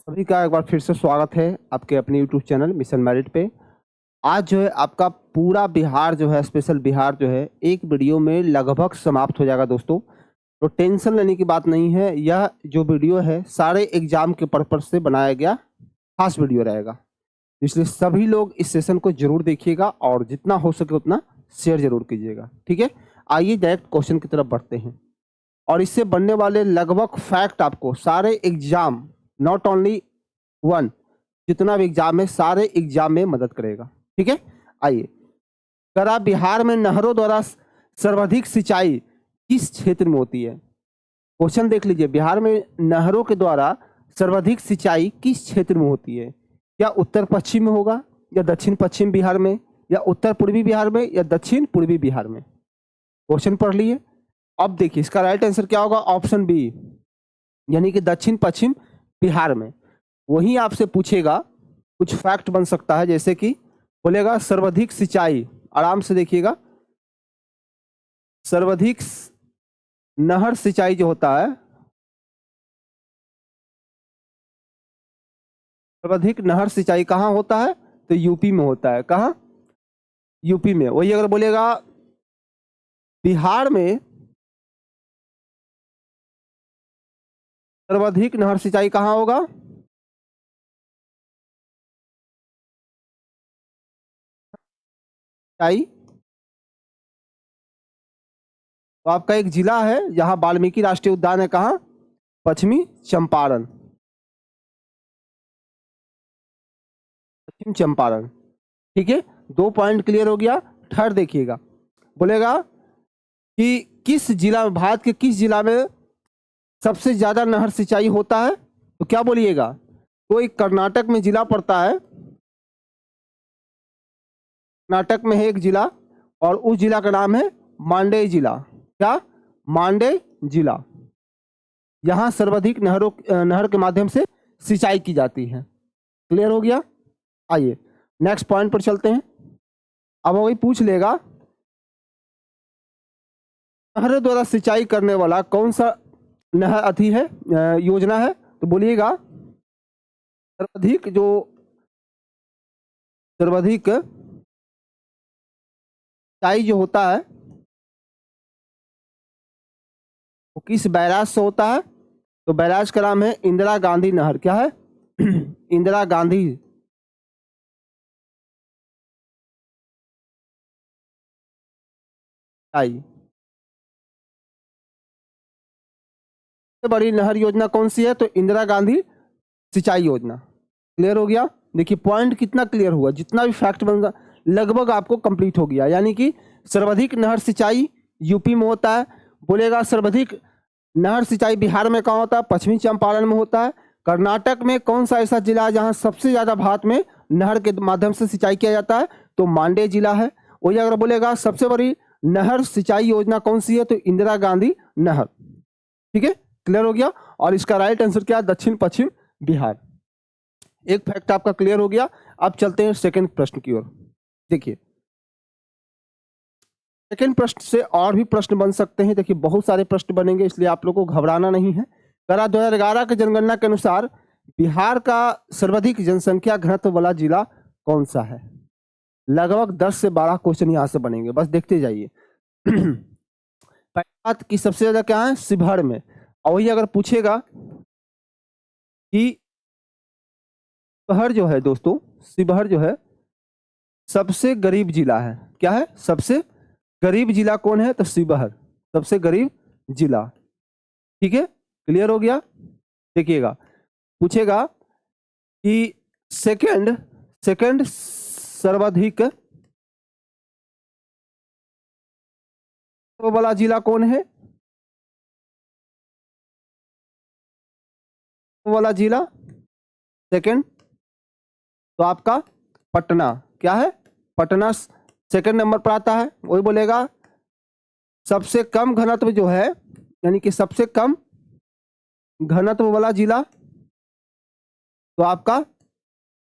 सभी का एक बार फिर से स्वागत है आपके अपने यूट्यूब चैनल मिशन मेरिट पे। आज जो है आपका पूरा बिहार जो है, स्पेशल बिहार जो है, एक वीडियो में लगभग समाप्त हो जाएगा दोस्तों। तो टेंशन लेने की बात नहीं है। यह जो वीडियो है सारे एग्जाम के पर्पज से बनाया गया खास वीडियो रहेगा, इसलिए सभी लोग इस सेशन को जरूर देखिएगा और जितना हो सके उतना शेयर जरूर कीजिएगा। ठीक है, आइए डायरेक्ट क्वेश्चन की तरफ बढ़ते हैं। और इससे बनने वाले लगभग फैक्ट आपको सारे एग्जाम, नॉट ओनली वन, जितना भी एग्जाम है सारे एग्जाम में मदद करेगा। ठीक है, आइए। करा बिहार में नहरों द्वारा सर्वाधिक सिंचाई किस क्षेत्र में होती है? क्वेश्चन देख लीजिए, बिहार में नहरों के द्वारा सर्वाधिक सिंचाई किस क्षेत्र में होती है? क्या उत्तर पश्चिम में होगा, या दक्षिण पश्चिम बिहार में, या उत्तर पूर्वी बिहार में, या दक्षिण पूर्वी बिहार में? क्वेश्चन पढ़ लिए। अब देखिए इसका राइट आंसर क्या होगा, ऑप्शन बी, यानी कि दक्षिण पश्चिम बिहार में। वहीं आपसे पूछेगा, कुछ फैक्ट बन सकता है, जैसे कि बोलेगा सर्वाधिक सिंचाई, आराम से देखिएगा, सर्वाधिक नहर सिंचाई जो होता है, सर्वाधिक नहर सिंचाई कहाँ होता है? तो यूपी में होता है। कहाँ? यूपी में। वही अगर बोलेगा बिहार में सर्वाधिक नहर सिंचाई कहाँ होगा? सिंचाई तो आपका एक जिला है जहां वाल्मीकि राष्ट्रीय उद्यान है। कहाँ? पश्चिमी चंपारण, पश्चिम चंपारण। ठीक है, 2 पॉइंट क्लियर हो गया। थर्ड देखिएगा, बोलेगा कि किस जिला में, भारत के किस जिला में सबसे ज्यादा नहर सिंचाई होता है? तो क्या बोलिएगा? तो एक कर्नाटक में जिला पड़ता है, कर्नाटक में है एक जिला, और उस जिला का नाम है मांडे जिला। क्या? मांडे जिला। यहां सर्वाधिक नहर के माध्यम से सिंचाई की जाती है। क्लियर हो गया? आइए नेक्स्ट पॉइंट पर चलते हैं। अब वही पूछ लेगा, नहर द्वारा सिंचाई करने वाला कौन सा नहर अति है, योजना है? तो बोलिएगा सर्वाधिक सिंचाई जो होता है वो किस बैराज से होता है? तो बैराज का नाम है इंदिरा गांधी नहर। क्या है? इंदिरा गांधी सिंचाई। सबसे बड़ी नहर योजना कौन सी है? तो इंदिरा गांधी सिंचाई योजना। क्लियर हो गया? देखिए पॉइंट कितना क्लियर हुआ, जितना भी फैक्ट बन लगभग आपको कंप्लीट हो गया। यानी कि सर्वाधिक नहर सिंचाई यूपी में होता है। बोलेगा सर्वाधिक नहर सिंचाई बिहार में कहाँ होता है? पश्चिमी चंपारण में होता है। कर्नाटक में कौन सा ऐसा जिला है जहां सबसे ज्यादा भारत में नहर के माध्यम से सिंचाई किया जाता है? तो मांडे जिला है। वही अगर बोलेगा सबसे बड़ी नहर सिंचाई योजना कौन सी है? तो इंदिरा गांधी नहर। ठीक है, क्लियर हो गया। और इसका राइट आंसर क्या है? दक्षिण पश्चिम बिहार। एक फैक्ट आपका क्लियर हो गया। अब चलते हैं सेकंड प्रश्न की ओर। देखिए सेकंड प्रश्न से और भी प्रश्न बन सकते हैं। देखिए बहुत सारे प्रश्न बनेंगे, इसलिए आप लोगों को घबराना नहीं है। करा 2011 की जनगणना के अनुसार बिहार का सर्वाधिक जनसंख्या घनत्व वाला जिला कौन सा है? लगभग 10 से 12 क्वेश्चन यहां से बनेंगे, बस देखते जाइए। पहली बात कि सबसे ज्यादा क्या है? शिवहर में। और वही अगर पूछेगा कि शिवहर जो है दोस्तों, शिवहर जो है सबसे गरीब जिला है। क्या है? सबसे गरीब जिला कौन है? तो शिवहर सबसे गरीब जिला। ठीक है, क्लियर हो गया। देखिएगा पूछेगा कि सेकंड सर्वाधिक वाला जिला कौन है? वाला जिला सेकंड तो आपका पटना। क्या है? पटना सेकंड नंबर पर आता है। वही बोलेगा सबसे कम घनत्व जो है, यानी कि सबसे कम घनत्व वाला जिला तो आपका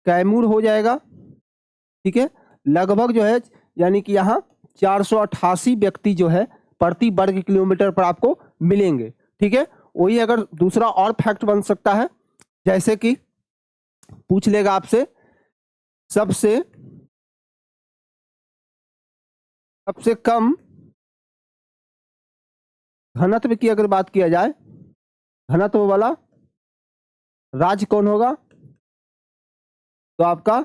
कैमूर हो जाएगा। ठीक है, लगभग जो है, यानी कि यहाँ 488 व्यक्ति जो है प्रति वर्ग किलोमीटर पर आपको मिलेंगे। ठीक है, वही अगर दूसरा और फैक्ट बन सकता है, जैसे कि पूछ लेगा आपसे सबसे सबसे कम घनत्व की अगर बात किया जाए, घनत्व वाला राज्य कौन होगा, तो आपका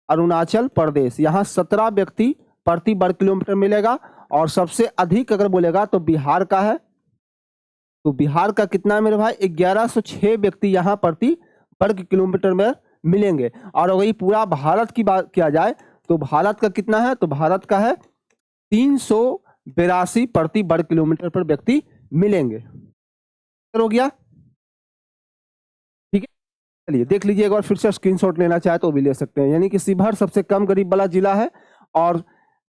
अरुणाचल प्रदेश। यहाँ 17 व्यक्ति प्रति वर्ग किलोमीटर मिलेगा। और सबसे अधिक अगर बोलेगा तो बिहार का है। तो बिहार का कितना है मेरे भाई, 1106 व्यक्ति यहाँ प्रति वर्ग किलोमीटर में मिलेंगे। और वही पूरा भारत की बात किया जाए तो भारत का कितना है, तो भारत का है 382 प्रति वर्ग किलोमीटर पर व्यक्ति मिलेंगे। हो गया, ठीक है। चलिए देख लीजिए एक बार फिर से, स्क्रीनशॉट लेना चाहे तो भी ले सकते हैं। यानी कि शिवहर सबसे कम गरीब वाला जिला है। और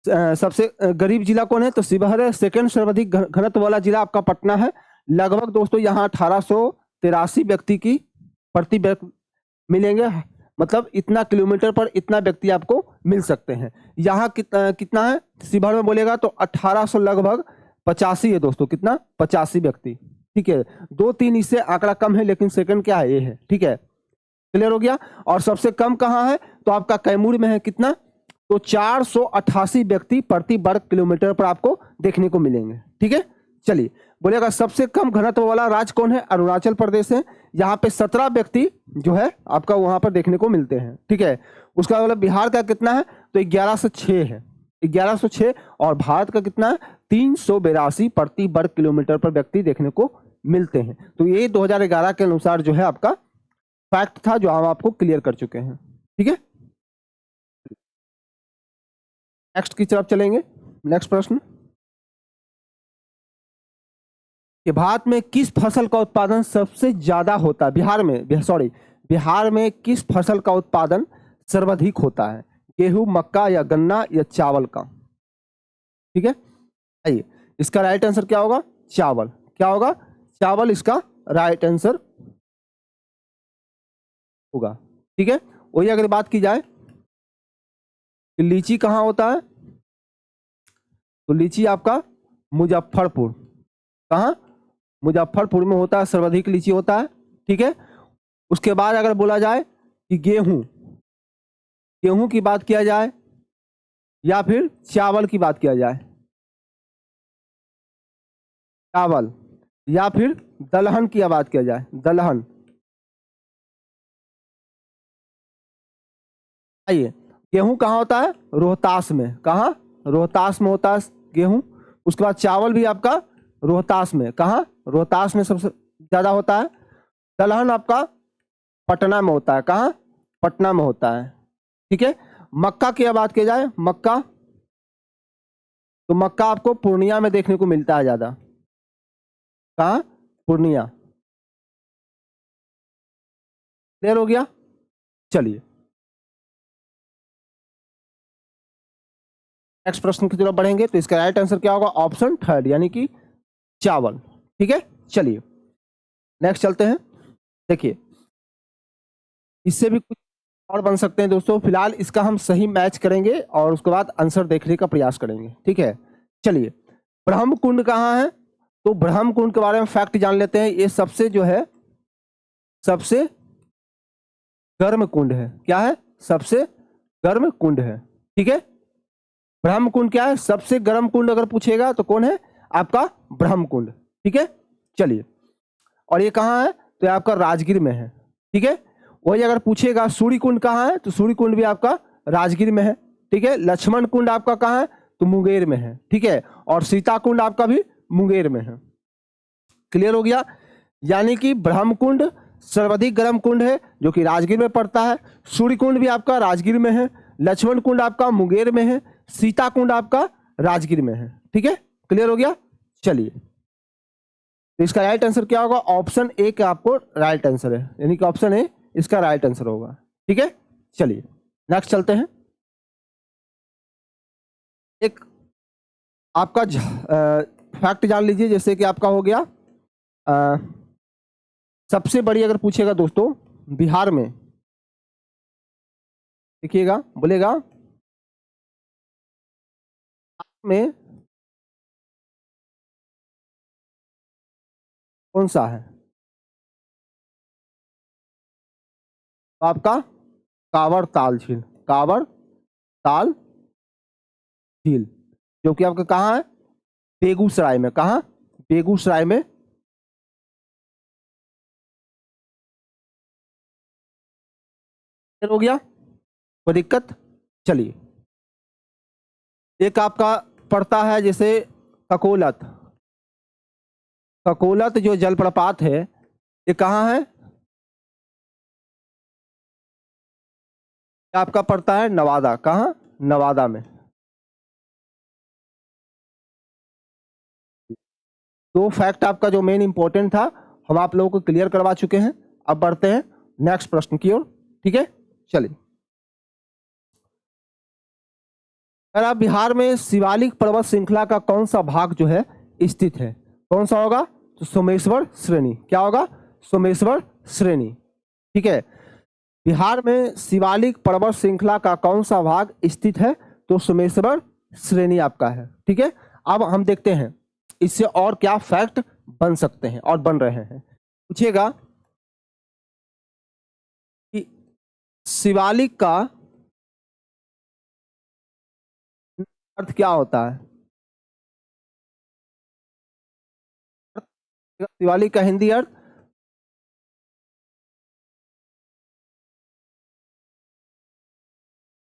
सबसे गरीब जिला कौन है, तो शिवहर है। सेकंड सर्वाधिक घनत्व वाला जिला आपका पटना है। लगभग दोस्तों यहाँ 1883 व्यक्ति की प्रति व्यक्ति मिलेंगे। मतलब इतना किलोमीटर पर इतना व्यक्ति आपको मिल सकते हैं। यहाँ कितना है शिवहर में बोलेगा तो 1800 लगभग 85 है दोस्तों। कितना, 85 व्यक्ति, ठीक है। 2-3 इससे आंकड़ा कम है, लेकिन सेकंड क्या है, ये है, ठीक है। क्लियर हो गया। और सबसे कम कहाँ है, तो आपका कैमूर में है। कितना, तो 488 व्यक्ति प्रति वर्ग किलोमीटर पर आपको देखने को मिलेंगे, ठीक है। चलिए बोलेगा सबसे कम घनत्व वाला राज्य कौन है, अरुणाचल प्रदेश है। यहाँ पे 17 व्यक्ति जो है आपका वहां पर देखने को मिलते हैं, ठीक है। उसका मतलब बिहार का कितना है, तो 1106 है, 1106। और भारत का कितना है, 382 प्रति वर्ग किलोमीटर पर व्यक्ति देखने को मिलते हैं। तो ये 2011 के अनुसार जो है आपका फैक्ट था, जो हम आपको क्लियर कर चुके हैं, ठीक है। नेक्स्ट की तरफ चलेंगे। नेक्स्ट प्रश्न, कि भारत में किस फसल का उत्पादन सबसे ज्यादा होता है, बिहार में किस फसल का उत्पादन सर्वाधिक होता है, गेहूं, मक्का या गन्ना या चावल का, ठीक है। आइए इसका राइट आंसर क्या होगा, चावल। क्या होगा, चावल इसका राइट आंसर होगा, ठीक है। वही अगर बात की जाए कि लीची कहाँ होता है, तो लीची आपका मुजफ्फरपुर, कहाँ, मुजफ्फरपुर में होता है, सर्वाधिक लीची होता है, ठीक है। उसके बाद अगर बोला जाए कि गेहूं, गेहूं की बात किया जाए या फिर चावल की बात किया जाए, चावल या फिर दलहन की बात किया जाए, दलहन। आइए गेहूं कहाँ होता है, रोहतास में, कहाँ, रोहतास में होता है गेहूं। उसके बाद चावल भी आपका रोहतास में, कहाँ, रोहतास में सबसे ज्यादा होता है। दलहन आपका पटना में होता है, कहाँ, पटना में होता है, ठीक है। मक्का की बात की जाए, मक्का, तो मक्का आपको पूर्णिया में देखने को मिलता है ज्यादा, कहाँ, पूर्णिया। क्लियर हो गया। चलिए नेक्स्ट प्रश्न की तरफ बढ़ेंगे। तो इसका राइट आंसर क्या होगा, ऑप्शन थर्ड, यानी कि चावल, ठीक है। चलिए नेक्स्ट चलते हैं। देखिए इससे भी कुछ और बन सकते हैं दोस्तों। फिलहाल इसका हम सही मैच करेंगे और उसके बाद आंसर देखने का प्रयास करेंगे, ठीक है। चलिए ब्रह्म कुंड कहाँ है, तो ब्रह्म कुंड के बारे में फैक्ट जान लेते हैं। ये सबसे जो है सबसे गर्म कुंड है। क्या है, सबसे गर्म कुंड है, ठीक है। ब्रह्म कुंड क्या है, सबसे गर्म कुंड अगर पूछेगा तो कौन है, आपका ब्रह्म कुंड, ठीक है। चलिए और ये कहाँ है, तो ये आपका राजगीर में है, ठीक है। वही अगर पूछेगा सूर्य कुंड कहाँ है, तो सूर्य कुंड भी आपका राजगीर में है, ठीक है। लक्ष्मण कुंड आपका कहाँ है, तो मुंगेर में है, ठीक है। और सीता कुंड आपका भी मुंगेर में है। क्लियर हो गया। यानी कि ब्रह्म कुंड सर्वाधिक गर्म कुंड है जो कि राजगीर में पड़ता है। सूर्य कुंड भी आपका राजगीर में है। लक्ष्मण कुंड आपका मुंगेर में है। सीता कुंड आपका राजगीर में है, ठीक है। क्लियर हो गया। चलिए तो इसका राइट आंसर क्या होगा, ऑप्शन ए का आपको राइट आंसर है, यानी कि ऑप्शन ए इसका राइट आंसर होगा, ठीक है। चलिए नेक्स्ट चलते हैं। एक आपका फैक्ट जान लीजिए, जैसे कि आपका हो गया सबसे बड़ी अगर पूछेगा दोस्तों बिहार में, देखिएगा बोलेगा में कौन सा है, तो आपका कांवड़ ताल झील, कांवड़ ताल झील, जो कि आपका कहाँ है, बेगूसराय में। कहाँ, बेगूसराय में। हो गया, कोई दिक्कत? चलिए, एक आपका पड़ता है जैसे ककोलत, ककोलत जो जलप्रपात है ये कहाँ है, आपका पड़ता है नवादा। कहाँ, नवादा में। तो फैक्ट आपका जो मेन इंपॉर्टेंट था हम आप लोगों को क्लियर करवा चुके हैं। अब बढ़ते हैं नेक्स्ट प्रश्न की ओर। ठीक है, चलिए। अगर बिहार में शिवालिक पर्वत श्रृंखला का कौन सा भाग जो है स्थित है, कौन सा होगा, तो सोमेश्वर श्रेणी। क्या होगा, सोमेश्वर श्रेणी। ठीक है, बिहार में शिवालिक पर्वत श्रृंखला का कौन सा भाग स्थित है, तो सोमेश्वर श्रेणी आपका है। ठीक है, अब हम देखते हैं इससे और क्या फैक्ट बन सकते हैं और बन रहे हैं। पूछिएगा कि शिवालिक का अर्थ क्या होता है, शिवालिक का हिंदी अर्थ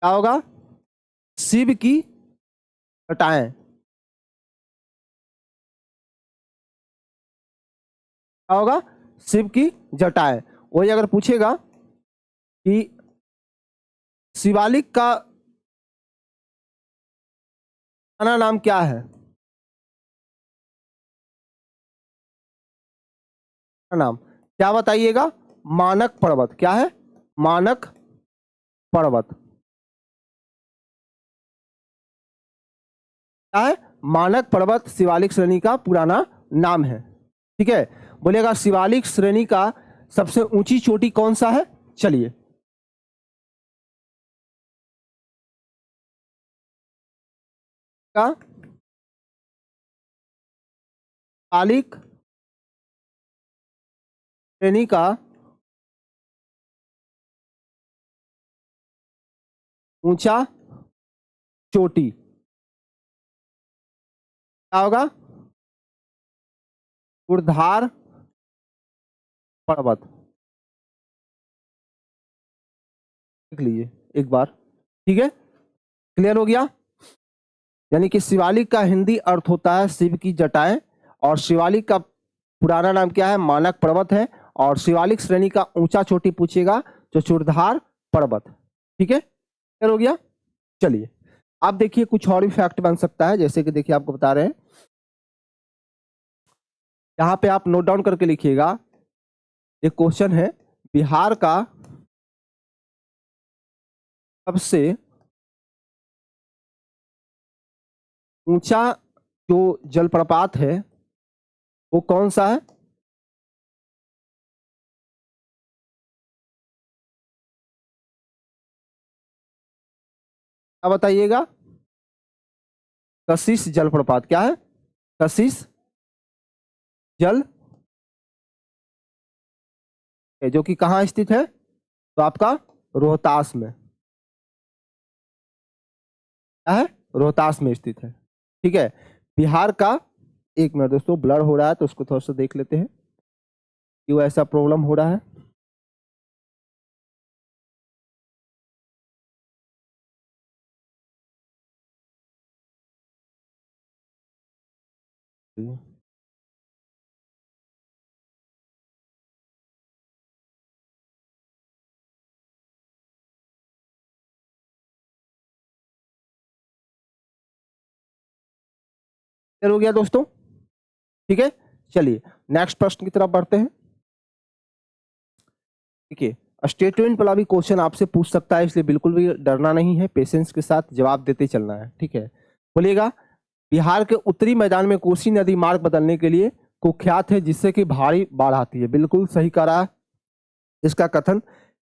क्या होगा, शिव की जटाएं। क्या होगा, शिव की जटाएं। वही अगर पूछेगा कि शिवालिक का पुराना नाम क्या है, नाम क्या बताइएगा, मानक पर्वत। क्या है, मानक पर्वत। क्या है, मानक पर्वत शिवालिक श्रेणी का पुराना नाम है। ठीक है, बोलेगा शिवालिक श्रेणी का सबसे ऊंची चोटी कौन सा है, चलिए। का शिवालिक श्रेणी का ऊंचा चोटी क्या होगा, ऊर्ध्वाधर पर्वत। देख लीजिए एक बार। ठीक है, क्लियर हो गया। यानी कि शिवालिक का हिंदी अर्थ होता है शिव की जटाएं, और शिवालिक का पुराना नाम क्या है, मानक पर्वत है, और शिवालिक श्रेणी का ऊंचा चोटी पूछेगा तो चूड़धार पर्वत। ठीक है, क्लियर हो गया। चलिए, आप देखिए कुछ और भी फैक्ट बन सकता है, जैसे कि देखिए आपको बता रहे हैं, यहाँ पे आप नोट डाउन करके लिखिएगा। एक क्वेश्चन है, बिहार का सबसे ऊंचा जो जलप्रपात है वो कौन सा है, क्या बताइएगा, कशिश जलप्रपात। क्या है, कशिश जल, जो कि कहाँ स्थित है, तो आपका रोहतास में। क्या है, रोहतास में स्थित है। ठीक है, बिहार का, एक मिनट दोस्तों ब्लर हो रहा है तो उसको थोड़ा सा देख लेते हैं क्यों ऐसा प्रॉब्लम हो रहा है। हो गया दोस्तों। ठीक है, चलिए नेक्स्ट प्रश्न की तरफ बढ़ते हैं। ठीक है, स्टेटमेंट वाला भी क्वेश्चन आपसे पूछ सकता है, इसलिए बिल्कुल भी डरना नहीं है, पेशेंस के साथ जवाब देते चलना है। ठीक है, बोलिएगा बिहार के उत्तरी मैदान में कोसी नदी मार्ग बदलने के लिए कुख्यात है, जिससे कि भारी बाढ़ आती है। बिल्कुल सही करा है इसका कथन।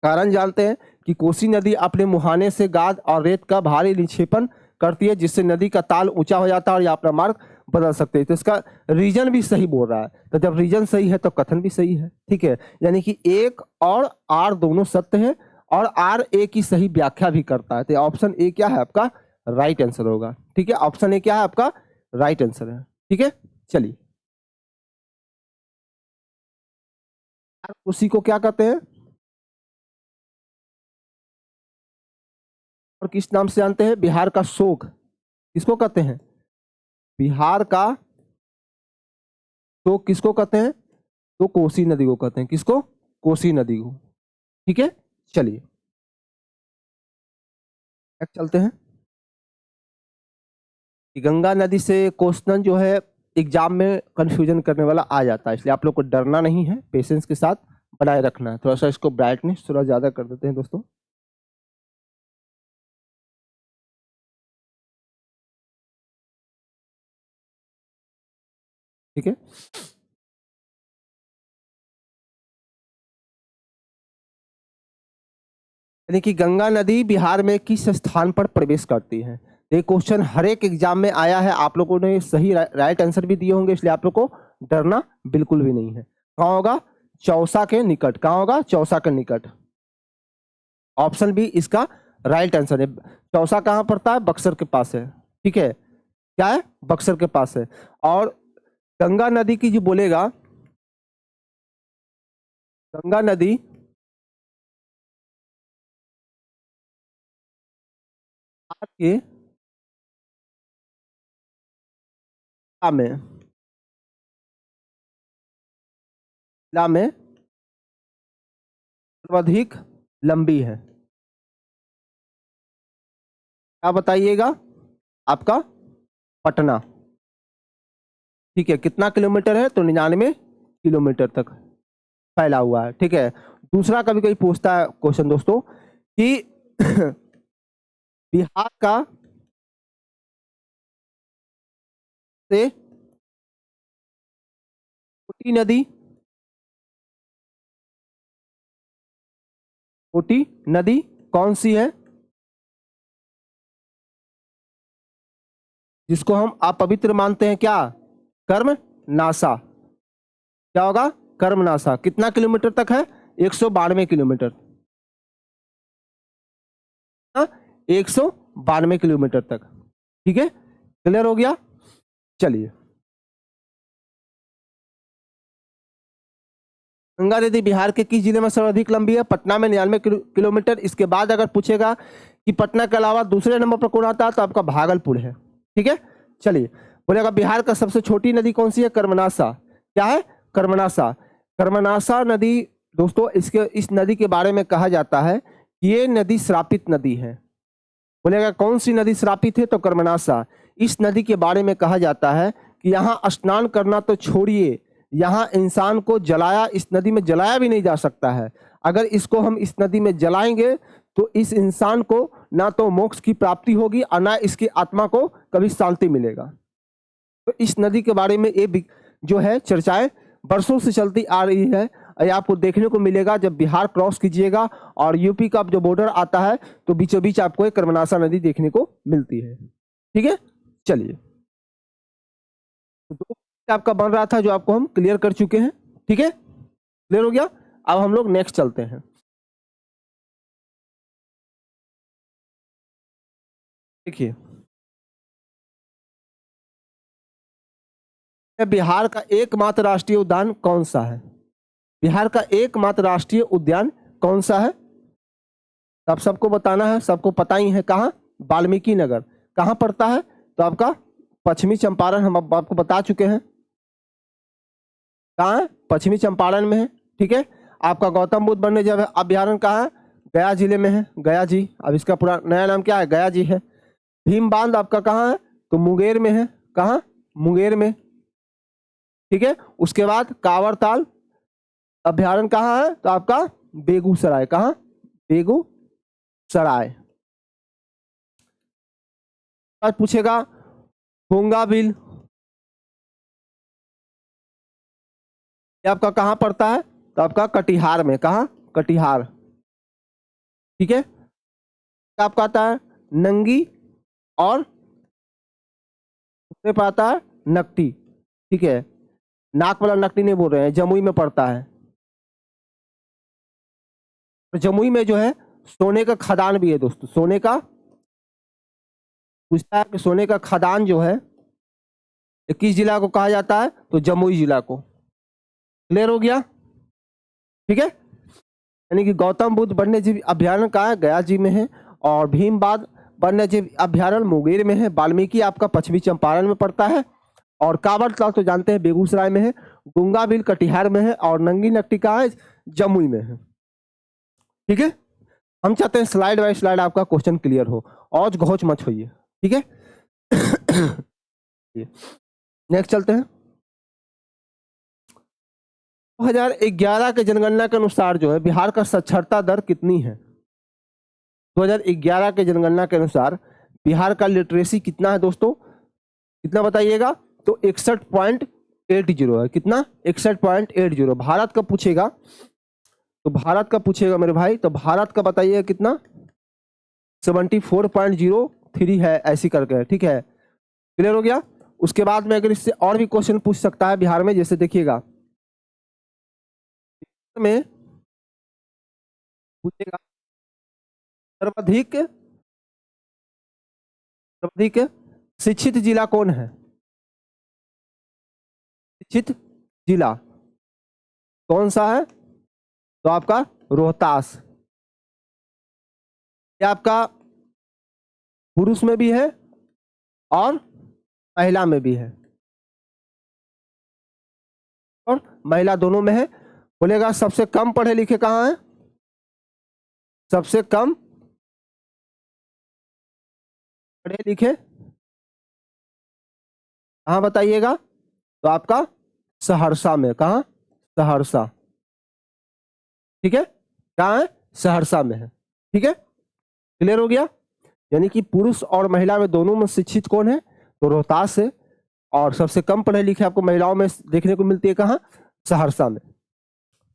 कारण जानते हैं कि कोसी नदी अपने मुहाने से गाद और रेत का भारी निक्षेपण करती है, जिससे नदी का ताल ऊंचा हो जाता है और ये अपना मार्ग बदल सकते हैं। तो इसका रीजन भी सही बोल रहा है, तो जब रीजन सही है तो कथन भी सही है। ठीक है, यानी कि एक और आर दोनों सत्य है और आर ए की सही व्याख्या भी करता है। तो ऑप्शन ए क्या है आपका राइट आंसर होगा। ठीक है, ऑप्शन ए क्या है आपका राइट आंसर है। ठीक है, चलिए उसी को क्या कहते हैं और किस नाम से जानते हैं? बिहार का शोक किसको कहते हैं? बिहार का शोक किसको कहते हैं? तो कोसी नदी को कहते हैं। किसको? कोसी नदी को। ठीक है, चलिए चलते हैं। गंगा नदी से क्वेश्चन जो है एग्जाम में कंफ्यूजन करने वाला आ जाता है, इसलिए आप लोग को डरना नहीं है, पेशेंस के साथ बनाए रखना है। थोड़ा सा इसको ब्राइटनेस थोड़ा ज्यादा कर देते हैं दोस्तों। ठीक है, यानी कि गंगा नदी बिहार में किस स्थान पर प्रवेश करती है? ये क्वेश्चन हर एक एग्जाम में आया है, आप लोगों ने सही राइट आंसर भी दिए होंगे, इसलिए आप लोग को डरना बिल्कुल भी नहीं है। कहाँ होगा? चौसा के निकट। कहाँ होगा? चौसा के निकट। ऑप्शन बी इसका राइट आंसर है। चौसा कहाँ पड़ता है? बक्सर के पास है। ठीक है, क्या है? बक्सर के पास है। और गंगा नदी की जो बोलेगा, गंगा नदी के में सर्वाधिक लंबी है। क्या बताइएगा? आपका पटना। ठीक है, कितना किलोमीटर है? तो 99 किलोमीटर तक फैला हुआ है। ठीक है, दूसरा कभी कोई पूछता है क्वेश्चन दोस्तों कि बिहार का से छोटी नदी, छोटी नदी कौन सी है जिसको हम अपवित्र मानते हैं? क्या? कर्मनाशा। क्या होगा? कर्मनाशा। कितना किलोमीटर तक है? 192 किलोमीटर। 192 किलोमीटर तक। ठीक है, क्लियर हो गया? चलिए, गंगा नदी बिहार के किस जिले में सर्वाधिक लंबी है? पटना में 99 किलोमीटर। इसके बाद अगर पूछेगा कि पटना के अलावा दूसरे नंबर पर कौन आता है, तो आपका भागलपुर है। ठीक है, चलिए बोलेगा बिहार का सबसे छोटी नदी कौन सी है? कर्मनाशा। क्या है? कर्मनाशा। कर्मनाशा नदी दोस्तों, इस नदी के बारे में कहा जाता है कि ये नदी श्रापित नदी है। बोलेगा कौन सी नदी श्रापित है? तो कर्मनाशा। इस नदी के बारे में कहा जाता है कि यहाँ स्नान करना तो छोड़िए, यहाँ इंसान को जलाया, इस नदी में जलाया भी नहीं जा सकता है। अगर इसको हम इस नदी में जलाएंगे तो इस इंसान को ना तो मोक्ष की प्राप्ति होगी और ना इसकी आत्मा को कभी शांति मिलेगा। तो इस नदी के बारे में ये जो है चर्चाएं वर्षों से चलती आ रही है। ये आपको देखने को मिलेगा जब बिहार क्रॉस कीजिएगा और यूपी का जो बॉर्डर आता है, तो बीचों बीच आपको एक कर्मनाशा नदी देखने को मिलती है। ठीक है, चलिए तो आपका बन रहा था जो आपको हम क्लियर कर चुके हैं। ठीक है, क्लियर हो गया? अब हम लोग नेक्स्ट चलते हैं। देखिए, बिहार का एकमात्र राष्ट्रीय उद्यान कौन सा है? बिहार का एकमात्र राष्ट्रीय उद्यान कौन सा है? आप सबको बताना है, सबको पता ही है। कहाँ? वाल्मीकि नगर। कहाँ पड़ता है? तो आपका पश्चिमी चंपारण, हम आपको बता चुके हैं कहाँ है, पश्चिमी चंपारण में है। ठीक है, आपका गौतम बुद्ध वन्य जीव अभ्यारण्य कहाँ है? गया जिले में है, गया जी। अब इसका पूरा नया नाम क्या है? गया जी है। भीम बांध आपका कहाँ है? तो मुंगेर में है। कहाँ? मुंगेर में। ठीक है, उसके बाद कांवरताल अभ्यारण्य कहाँ है? तो आपका बेगूसराय। कहाँ? बेगूसराय। आज पूछेगा होंगाबिल, ये आपका कहाँ पड़ता है? तो आपका कटिहार में। कहाँ? कटिहार। ठीक है, आपका आता है नंगी और उसमें पड़ता है नकटी। ठीक है, नाक वाला नकटी नहीं बोल रहे हैं, जमुई में पड़ता है। तो जमुई में जो है सोने का खदान भी है दोस्तों। सोने का पूछता है कि सोने का खदान जो है ये किस जिला को कहा जाता है, तो जमुई जिला को। क्लियर हो गया, ठीक है। यानी कि गौतम बुद्ध वन्यजीव अभ्यारण्य कहाँ है, गया जी में है। और भीमबाद वन्यजीव अभ्यारण्य मुंगेर में है। वाल्मीकि आपका पश्चिमी चंपारण में पड़ता है। और कांवड़ ताल तो जानते हैं बेगूसराय में है। गुंगा बिल कटिहार में है। और नंगी नट्टी कहाँ है, जमुई में है। ठीक है, हम चाहते हैं स्लाइड बाय स्लाइड आपका क्वेश्चन क्लियर हो, औज घोच मत होइए, ठीक है। नेक्स्ट चलते हैं। 2011 के जनगणना के अनुसार जो है बिहार का साक्षरता दर कितनी है। 2011 के जनगणना के अनुसार बिहार का लिटरेसी कितना है दोस्तों, कितना बताइएगा, तो 61.80 है। कितना, 61.80। भारत का पूछेगा तो भारत का पूछेगा मेरे भाई, तो भारत का बताइएगा कितना, 74.03 है, ऐसी करके है, ठीक है। क्लियर हो गया। उसके बाद में अगर इससे और भी क्वेश्चन पूछ सकता है बिहार में, जैसे देखिएगा में पूछेगा सर्वाधिक शिक्षित जिला कौन है। शिक्षित जिला कौन सा है, तो आपका रोहतास। ये आपका पुरुष में भी है और महिला में भी है, और महिला दोनों में है। बोलेगा सबसे कम पढ़े लिखे कहाँ है, सबसे कम पढ़े लिखे कहाँ बताइएगा, तो आपका सहरसा में। कहाँ, सहरसा, ठीक है। कहाँ है, सहरसा में है, ठीक है। क्लियर हो गया। यानी कि पुरुष और महिला में दोनों में शिक्षित कौन है, तो रोहतास है। और सबसे कम पढ़े लिखे आपको महिलाओं में देखने को मिलती है कहाँ, सहरसा में,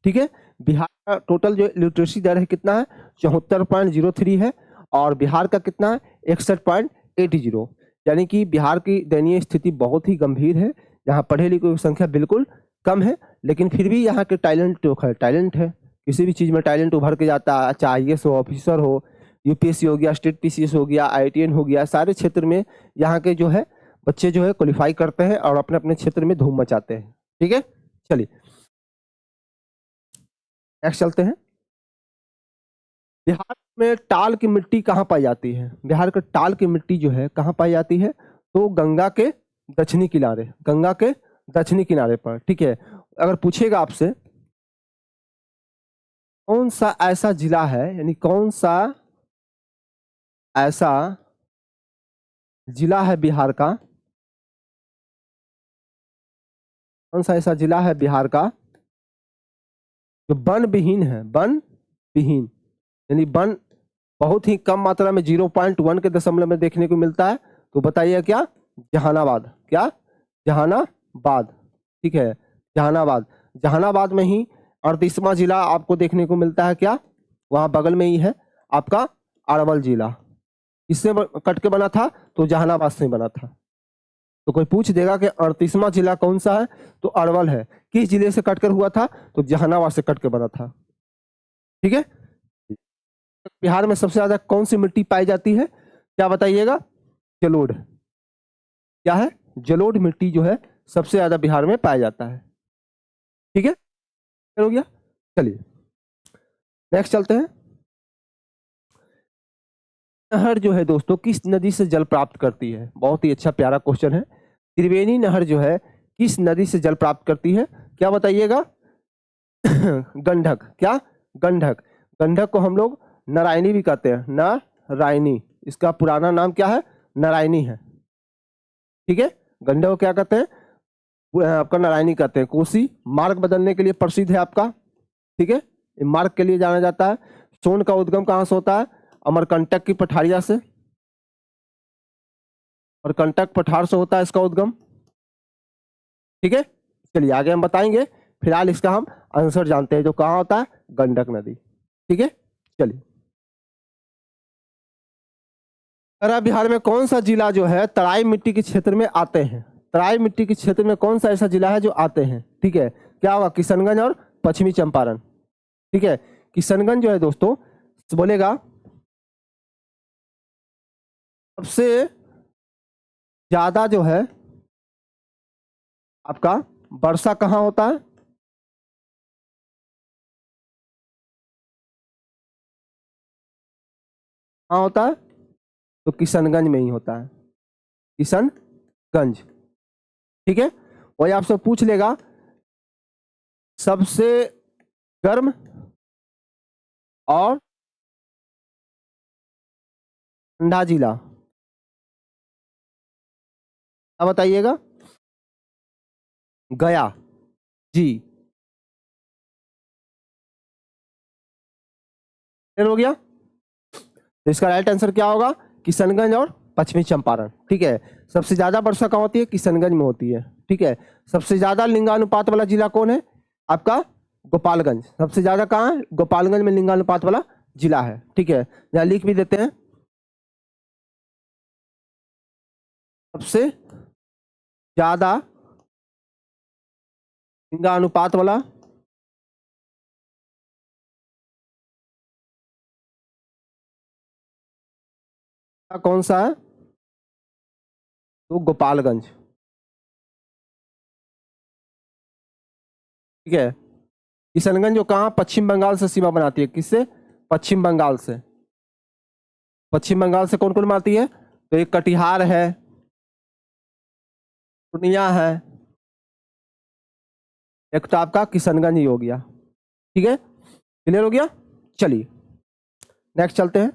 ठीक है। बिहार का टोटल जो लिटरेसी दर है कितना है, 74.03 है। और बिहार का कितना है, 61.80। यानी कि बिहार की दयनीय स्थिति बहुत ही गंभीर है। यहाँ पढ़े लिखे की संख्या बिल्कुल कम है, लेकिन फिर भी यहाँ के टैलेंट है। किसी भी चीज़ में टैलेंट उभर के जाता है, चाहे IAS हो, ऑफिसर हो, UPSC हो गया, स्टेट PCS हो गया, IITN हो गया, सारे क्षेत्र में यहाँ के जो है बच्चे जो है क्वालिफाई करते हैं और अपने अपने क्षेत्र में धूम मचाते हैं, ठीक है। चलिए नेक्स्ट चलते हैं। बिहार में टाल की मिट्टी कहाँ पाई जाती है। बिहार का टाल की मिट्टी जो है कहाँ पाई जाती है, तो गंगा के दक्षिणी किनारे, गंगा के दक्षिणी किनारे पर, ठीक है। अगर पूछेगा आपसे कौन सा ऐसा जिला है, यानी कौन सा ऐसा जिला है बिहार का, कौन सा ऐसा जिला है बिहार का जो वन विहीन है, वन विहीन, यानी वन बहुत ही कम मात्रा में 0.1 के दशमलव में देखने को मिलता है, तो बताइए क्या, जहानाबाद। क्या, जहानाबाद, ठीक है। जहानाबाद, जहानाबाद में ही 38वां जिला आपको देखने को मिलता है। क्या, वहां बगल में ही है आपका अरवल जिला। इससे कट के बना था, तो जहानाबाद से बना था। तो कोई पूछ देगा कि 38वां जिला कौन सा है, तो अरवल है। किस जिले से कटकर हुआ था, तो जहानाबाद से कट के बना था, ठीक है। बिहार में सबसे ज्यादा कौन सी मिट्टी पाई जाती है, क्या बताइएगा, जलोढ़। क्या है, जलोढ़ मिट्टी जो है सबसे ज्यादा बिहार में पाया जाता है, ठीक है। हो गया। चलिए नेक्स्ट चलते हैं। नहर जो है दोस्तों किस नदी से जल प्राप्त करती है, बहुत ही अच्छा प्यारा क्वेश्चन है। त्रिवेणी नहर जो है किस नदी से जल प्राप्त करती है, क्या बताइएगा, गंडक। क्या, गंडक। गंडक को हम लोग नारायणी भी कहते हैं, नारायणी, इसका पुराना नाम क्या है, नारायणी है, ठीक है। गंडक को क्या कहते हैं, आपका नारायणी कहते हैं। कोसी मार्ग बदलने के लिए प्रसिद्ध है आपका, ठीक है, मार्ग के लिए जाना जाता है। सोन का उद्गम कहाँ से होता है, अमरकंटक की पठारिया से, और कंटक पठार से होता है इसका उद्गम, ठीक है। चलिए आगे हम बताएंगे, फिलहाल इसका हम आंसर जानते हैं जो कहाँ होता है, गंडक नदी, ठीक है। चलिए बिहार में कौन सा जिला जो है तराई मिट्टी के क्षेत्र में आते हैं, तराई मिट्टी के क्षेत्र में कौन सा ऐसा जिला है जो आते हैं, ठीक है। क्या होगा, किशनगंज और पश्चिमी चंपारण, ठीक है। किशनगंज जो है दोस्तों बोलेगा सबसे ज्यादा जो है आपका वर्षा कहाँ होता है? कहाँ होता है? तो किशनगंज में ही होता है, किशनगंज। ठीक है, वही आपसे पूछ लेगा सबसे गर्म और ठंडा जिला, क्या बताइएगा? गया जी। क्लियर हो गया? तो इसका राइट आंसर क्या होगा? किशनगंज और पश्चिमी चंपारण। ठीक है, सबसे ज्यादा वर्षा कहाँ होती है? किशनगंज में होती है। ठीक है, सबसे ज्यादा लिंगानुपात वाला जिला कौन है? आपका गोपालगंज। सबसे ज्यादा कहाँ है? गोपालगंज में लिंगानुपात वाला जिला है। ठीक है, यहाँ लिख भी देते हैं, सबसे ज्यादा लिंगानुपात वाला कौन सा है? तो गोपालगंज। ठीक है, किशनगंज जो कहाँ पश्चिम बंगाल से सीमा बनाती है, किससे? पश्चिम बंगाल से। पश्चिम बंगाल से कौन कौन बनाती है? तो एक कटिहार है, पूर्णिया है, एक तो आपका किशनगंज ही हो गया। ठीक है, क्लियर हो गया? चलिए नेक्स्ट चलते हैं।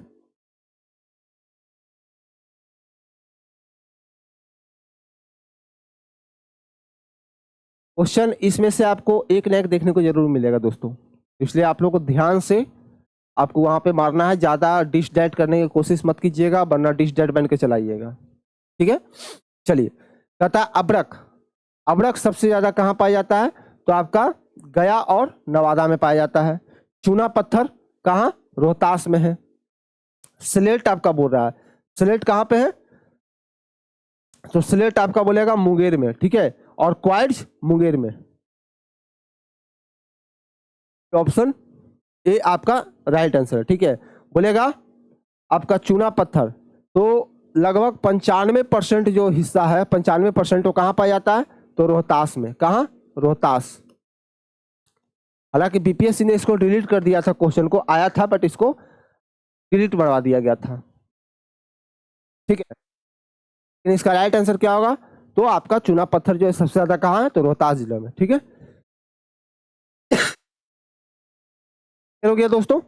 क्वेश्चन इसमें से आपको एक ना एक देखने को जरूर मिलेगा दोस्तों, इसलिए आप लोग को ध्यान से आपको वहां पे मारना है। ज्यादा डिश डैट करने की कोशिश मत कीजिएगा, वरना डिश डैट बन के चलाइएगा। ठीक है, चलिए। कहता है अब्रक, अब्रक सबसे ज्यादा कहाँ पाया जाता है? तो आपका गया और नवादा में पाया जाता है। चूना पत्थर कहाँ? रोहतास में है। स्लेट आपका बोल रहा है, स्लेट कहाँ पे है? तो स्लेट आपका बोलेगा मुंगेर में। ठीक है, और क्वार्ट्ज मुंगेर में। ऑप्शन ए आपका राइट आंसर है। ठीक है, बोलेगा आपका चूना पत्थर तो लगभग 95% जो हिस्सा है, 95% वो कहाँ पाया जाता है? तो रोहतास में। कहाँ? रोहतास। हालांकि बीपीएससी ने इसको डिलीट कर दिया था, क्वेश्चन को आया था बट इसको डिलीट बनवा दिया गया था। ठीक है, लेकिन इसका राइट आंसर क्या होगा? तो आपका चूना पत्थर जो है सबसे ज्यादा कहाँ है? तो रोहतास जिले में। ठीक है, हो गया दोस्तों।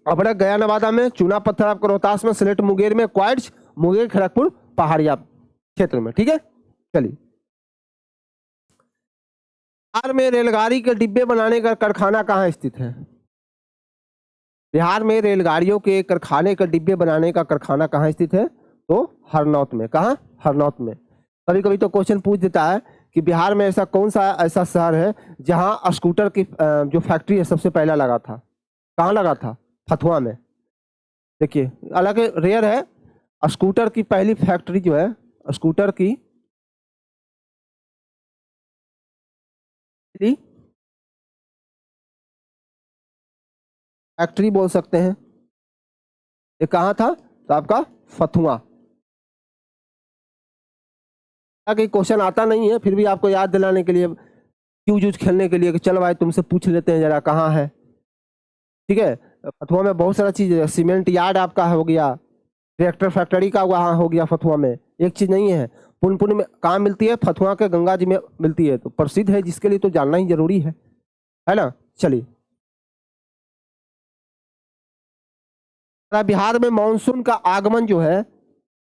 अब्रक गया नवादा में, चूना पत्थर आपको रोहतास में, सिलेट मुंगेर में, क्वार्ट्ज मुंगेर खड़गपुर पहाड़िया क्षेत्र में। ठीक है, चलिए। बिहार में रेलगाड़ी के डिब्बे बनाने का कारखाना कहाँ स्थित है? बिहार में रेलगाड़ियों के कारखाने का डिब्बे बनाने का कारखाना कहाँ स्थित है? तो हरनौत में। कहाँ? हरनौत में। कभी कभी तो क्वेश्चन पूछ देता है कि बिहार में ऐसा कौन सा ऐसा शहर है जहां स्कूटर की जो फैक्ट्री है सबसे पहला लगा था? कहाँ लगा था? फतुहा में। देखिए, हालांकि रेयर है, स्कूटर की पहली फैक्ट्री जो है, स्कूटर की फैक्ट्री बोल सकते हैं, ये कहाँ था? तो आपका फतुहा। कि क्वेश्चन आता नहीं है, फिर भी आपको याद दिलाने के लिए, क्यों यूज खेलने के लिए कि चलो भाई तुमसे पूछ लेते हैं जरा कहाँ है। ठीक है, फतुहा में बहुत सारा चीज है, सीमेंट यार्ड आपका हो गया, ट्रैक्टर फैक्ट्री का वहाँ हो गया फतुहा में। एक चीज नहीं है, पुनपुन में कहाँ मिलती है? फतुहा के गंगा जी में मिलती है, तो प्रसिद्ध है जिसके लिए तो जानना ही जरूरी है ना। चलिए, बिहार में मानसून का आगमन जो है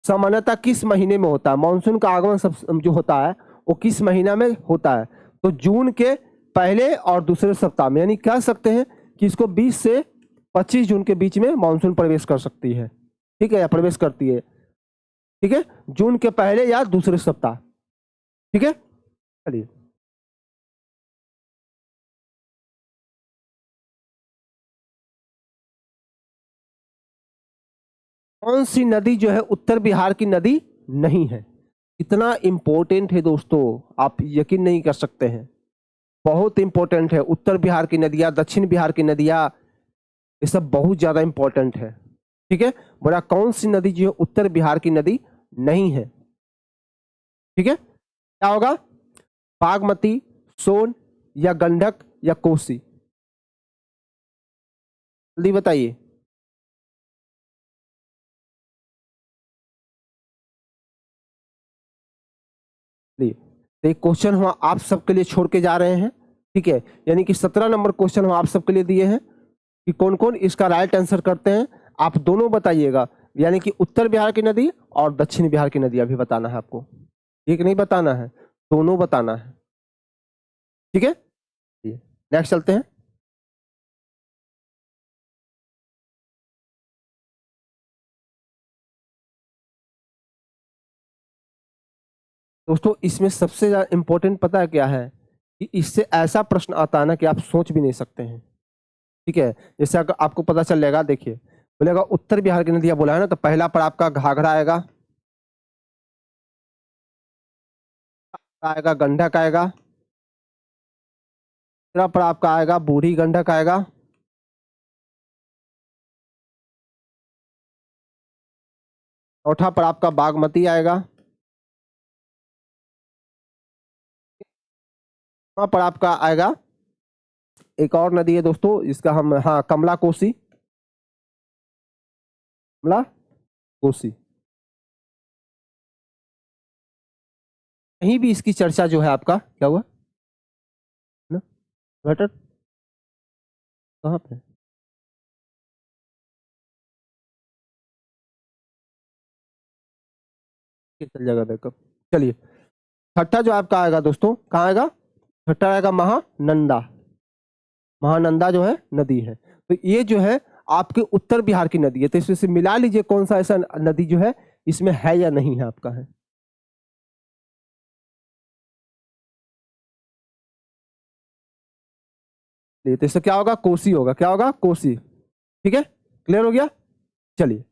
सामान्यतः किस महीने में होता है? मानसून का आगमन सब जो होता है वो किस महीना में होता है? तो जून के पहले और दूसरे सप्ताह में, यानी कह सकते हैं कि इसको 20 से 25 जून के बीच में मानसून प्रवेश कर सकती है। ठीक है, या प्रवेश करती है। ठीक है, जून के पहले या दूसरे सप्ताह। ठीक है, चलिए। कौन सी नदी जो है उत्तर बिहार की नदी नहीं है? इतना इंपॉर्टेंट है दोस्तों, आप यकीन नहीं कर सकते हैं। बहुत इंपॉर्टेंट है। उत्तर बिहार की नदियां, दक्षिण बिहार की नदियां, ये सब बहुत ज्यादा इंपॉर्टेंट है। ठीक है, बोला कौन सी नदी जो है उत्तर बिहार की नदी नहीं है। ठीक है, क्या होगा, बागमती, सोन या गंडक या कोसी, जल्दी बताइए। तो एक क्वेश्चन हम आप सबके लिए छोड़ के जा रहे हैं। ठीक है, यानी कि 17 नंबर क्वेश्चन हम आप सबके लिए दिए हैं कि कौन कौन इसका राइट आंसर करते हैं। आप दोनों बताइएगा, यानी कि उत्तर बिहार की नदी और दक्षिण बिहार की नदी अभी बताना है आपको, एक नहीं बताना है, दोनों बताना है। ठीक है, नेक्स्ट चलते हैं। दोस्तों इसमें सबसे ज्यादा इंपॉर्टेंट पता है क्या है, कि इससे ऐसा प्रश्न आता है ना कि आप सोच भी नहीं सकते हैं। ठीक है, जैसे अगर आपको पता चल जाएगा, देखिए बोलेगा उत्तर बिहार की नदियां बोला है ना, तो पहला पर आपका घाघरा आएगा, आएगा गंडक आएगा, दूसरा पर आपका आएगा बूढ़ी गंडक आएगा, चौथा पर आपका बागमती आएगा, वहां पर आपका आएगा एक और नदी है दोस्तों, इसका हम हाँ कमला कोसी, कमला कोसी, कहीं भी इसकी चर्चा जो है आपका क्या हुआ ना, बेटर कहाँ पे, चल जाएगा बैकअप। चलिए, छठा जो आपका आएगा दोस्तों, कहाँ आएगा, छठा आएगा महानंदा, महानंदा जो है नदी है। तो ये जो है आपके उत्तर बिहार की नदी है, तो इसमें से मिला लीजिए कौन सा ऐसा नदी जो है इसमें है या नहीं है आपका है। तो इससे क्या होगा, कोसी होगा, क्या होगा कोसी। ठीक है, क्लियर हो गया। चलिए,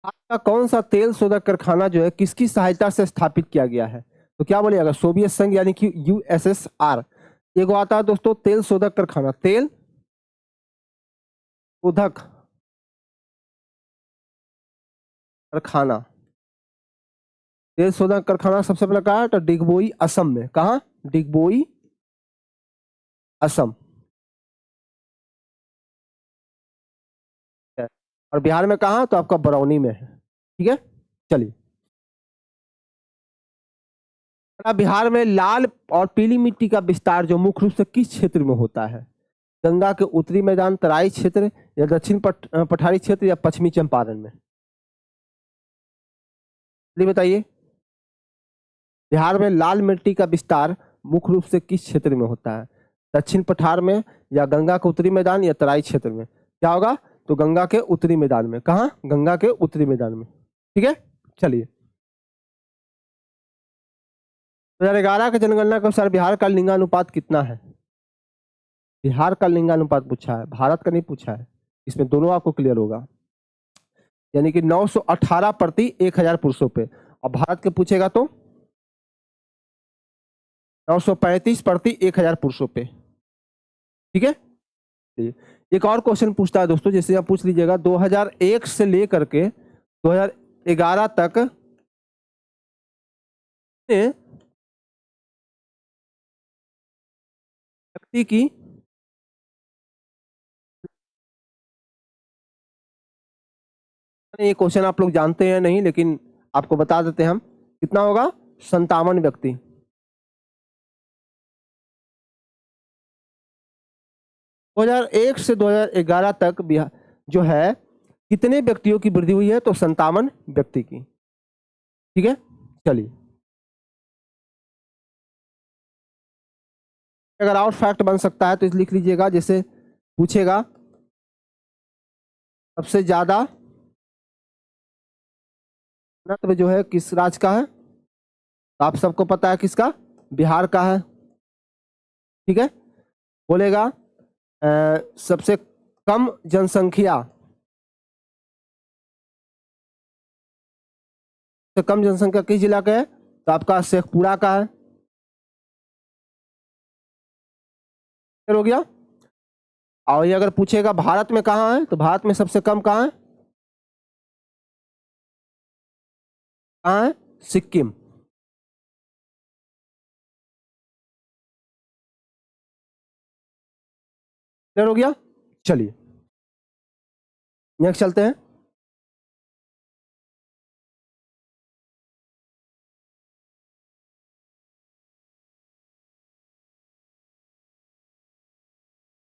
आपका कौन सा तेल शोधक कारखाना जो है किसकी सहायता से स्थापित किया गया है, तो क्या बोलिएगा, सोवियत संघ यानी कि यूएसएसआर। एगो आता है दोस्तों तेल शोधक कारखाना, तेल शोधक कारखाना, तेल शोधक कारखाना सबसे पहले कहा है तो डिगबोई असम में, कहा डिगबोई असम है। और बिहार में कहा तो आपका बरौनी में है। ठीक है, चलिए, बिहार में लाल और पीली मिट्टी का विस्तार जो मुख्य रूप से किस क्षेत्र में होता है, गंगा के उत्तरी मैदान तराई क्षेत्र या दक्षिण पठारी क्षेत्र या पश्चिमी चंपारण में, जल्दी बताइए। बिहार में लाल मिट्टी का विस्तार मुख्य रूप से किस क्षेत्र में होता है, दक्षिण पठार में या गंगा के उत्तरी मैदान या तराई क्षेत्र में, क्या होगा, तो गंगा के उत्तरी मैदान में, कहा गंगा के उत्तरी मैदान में। ठीक है, चलिए, 2011 की जनगणना के अनुसार बिहार का लिंगानुपात कितना है, बिहार का लिंगानुपात पूछा है, भारत का नहीं पूछा है, इसमें दोनों आपको क्लियर होगा, यानी कि 918 प्रति 1000 पुरुषों पे, और भारत के पूछेगा तो 935 प्रति 1000 पुरुषों पे। ठीक है, एक और क्वेश्चन पूछता है दोस्तों, जैसे आप पूछ लीजिएगा 2001 से लेकर के 2011 तक व्यक्ति की, ये क्वेश्चन आप लोग जानते हैं नहीं, लेकिन आपको बता देते हैं हम, कितना होगा, 57 व्यक्ति। 2001 से 2011 तक जो है कितने व्यक्तियों की वृद्धि हुई है, तो 57 व्यक्ति की। ठीक है, चलिए, अगर और फैक्ट बन सकता है तो इस लिख लीजिएगा, जैसे पूछेगा सबसे ज्यादा घनत्व जो है किस राज्य का है, तो आप सबको पता है किसका, बिहार का है। ठीक है, बोलेगा सबसे कम जनसंख्या, सबसे कम जनसंख्या किस जिला का है, तो आपका शेखपुरा का है। हो गया। और ये अगर पूछेगा भारत में कहाँ है, तो भारत में सबसे कम कहाँ है? कहाँ है? सिक्किम। क्लियर हो गया। चलिए नेक्स्ट चलते हैं।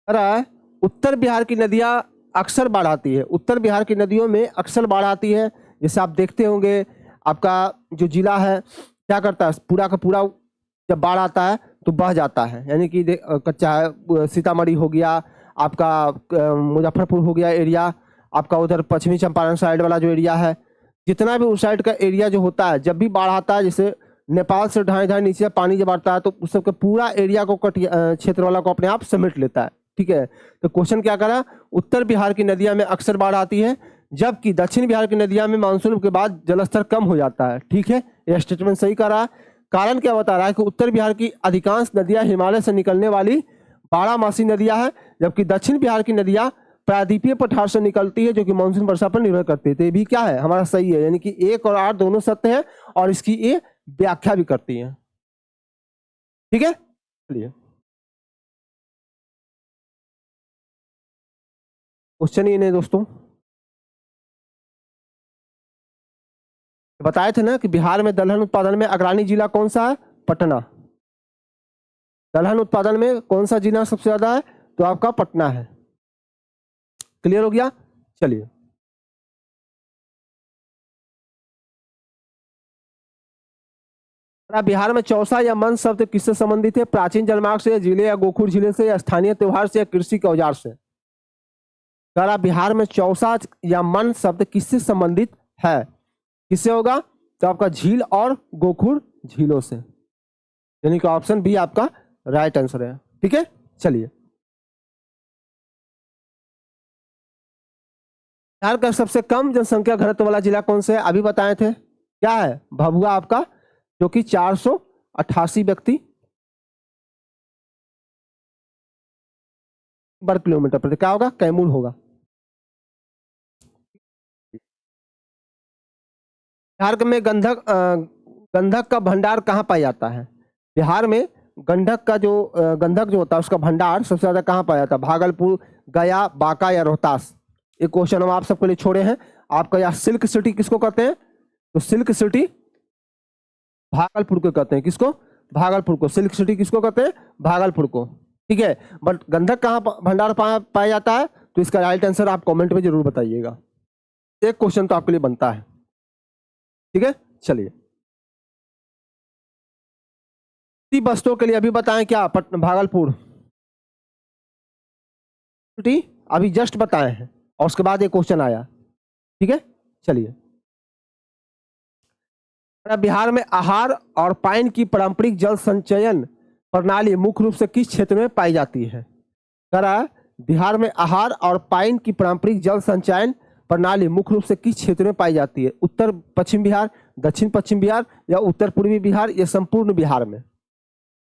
कह रहा है उत्तर बिहार की नदियां अक्सर बाढ़ आती है। उत्तर बिहार की नदियों में अक्सर बाढ़ आती है। जैसे आप देखते होंगे आपका जो जिला है क्या करता है, पूरा का पूरा जब बाढ़ आता है तो बह जाता है। यानी कि कच्चा सीतामढ़ी हो गया, आपका मुजफ्फरपुर हो गया एरिया, आपका उधर पश्चिमी चंपारण साइड वाला जो एरिया है, जितना भी उस साइड का एरिया जो होता है, जब भी बाढ़ आता है, जैसे नेपाल से ढाई ढाई नीचे पानी जब आता है तो उस सबके पूरा एरिया को क्षेत्र वाला को अपने आप समेट लेता है। ठीक है, तो क्वेश्चन क्या करा, उत्तर बिहार की नदियां में अक्सर बाढ़ आती है, जबकि दक्षिण बिहार की नदियां में मानसून के बाद जलस्तर कम हो जाता है। ठीक है, यह स्टेटमेंट सही करा। कारण क्या बता रहा है कि उत्तर बिहार की अधिकांश नदियां हिमालय से निकलने वाली बारहमासी नदियां हैं, जबकि दक्षिण बिहार की नदियां प्रायद्वीपीय पठार से निकलती है जो कि मानसून वर्षा पर निर्भर करती है। तो ये भी क्या है, हमारा सही है, यानी कि 1 और 8 दोनों सत्य है और इसकी ये व्याख्या भी करती है। ठीक है, चलिए क्वेश्चन ही नहीं दोस्तों, बताए थे ना कि बिहार में दलहन उत्पादन में अग्रणी जिला कौन सा है? पटना। दलहन उत्पादन में कौन सा जिला सबसे ज्यादा है? तो आपका पटना है। क्लियर हो गया। चलिए बिहार में चौसा या मन शब्द किससे संबंधित है? प्राचीन जलमार्ग से, जिले या गोखुर जिले से, या स्थानीय त्योहार से, या कृषि के औजार से? करा बिहार में चौसा या मन शब्द किससे संबंधित है? किससे होगा? तो आपका झील और गोखुर झीलों से, यानी कि ऑप्शन बी आपका राइट आंसर है। ठीक है, चलिए बिहार का सबसे कम जनसंख्या घनत्व वाला जिला कौन से है? अभी बताए थे, क्या है? भभुआ आपका, जो कि 488 व्यक्ति वर्ग किलोमीटर पर। क्या होगा? कैमूर होगा। बिहार में गंधक का भंडार कहाँ पाया जाता है? बिहार में गंधक का जो गंधक जो होता है उसका भंडार सबसे ज्यादा कहाँ पाया जाता है? भागलपुर, गया, बांका या रोहतास? एक क्वेश्चन हम आप सबके लिए छोड़े हैं। आपका यहाँ सिल्क सिटी किसको कहते हैं? तो सिल्क सिटी भागलपुर को कहते हैं। किसको? भागलपुर को। सिल्क सिटी किसको कहते हैं? भागलपुर को। ठीक है, बट गंधक कहाँ भंडार पाया जाता है? तो इसका राइट आंसर आप कमेंट में जरूर बताइएगा। एक क्वेश्चन तो आपके लिए बनता है। ठीक है, चलिए बस्तों के लिए अभी बताएं क्या? भागलपुर अभी जस्ट बताए हैं और उसके बाद एक क्वेश्चन आया। ठीक है, चलिए बिहार में आहार और पाइन की पारंपरिक जल संचयन प्रणाली मुख्य रूप से किस क्षेत्र में पाई जाती है? करा बिहार में आहार और पाइन की पारंपरिक जल संचयन प्रणाली मुख्य रूप से किस क्षेत्र में पाई जाती है? उत्तर पश्चिम बिहार, दक्षिण पश्चिम बिहार, या उत्तर पूर्वी बिहार, या संपूर्ण बिहार में?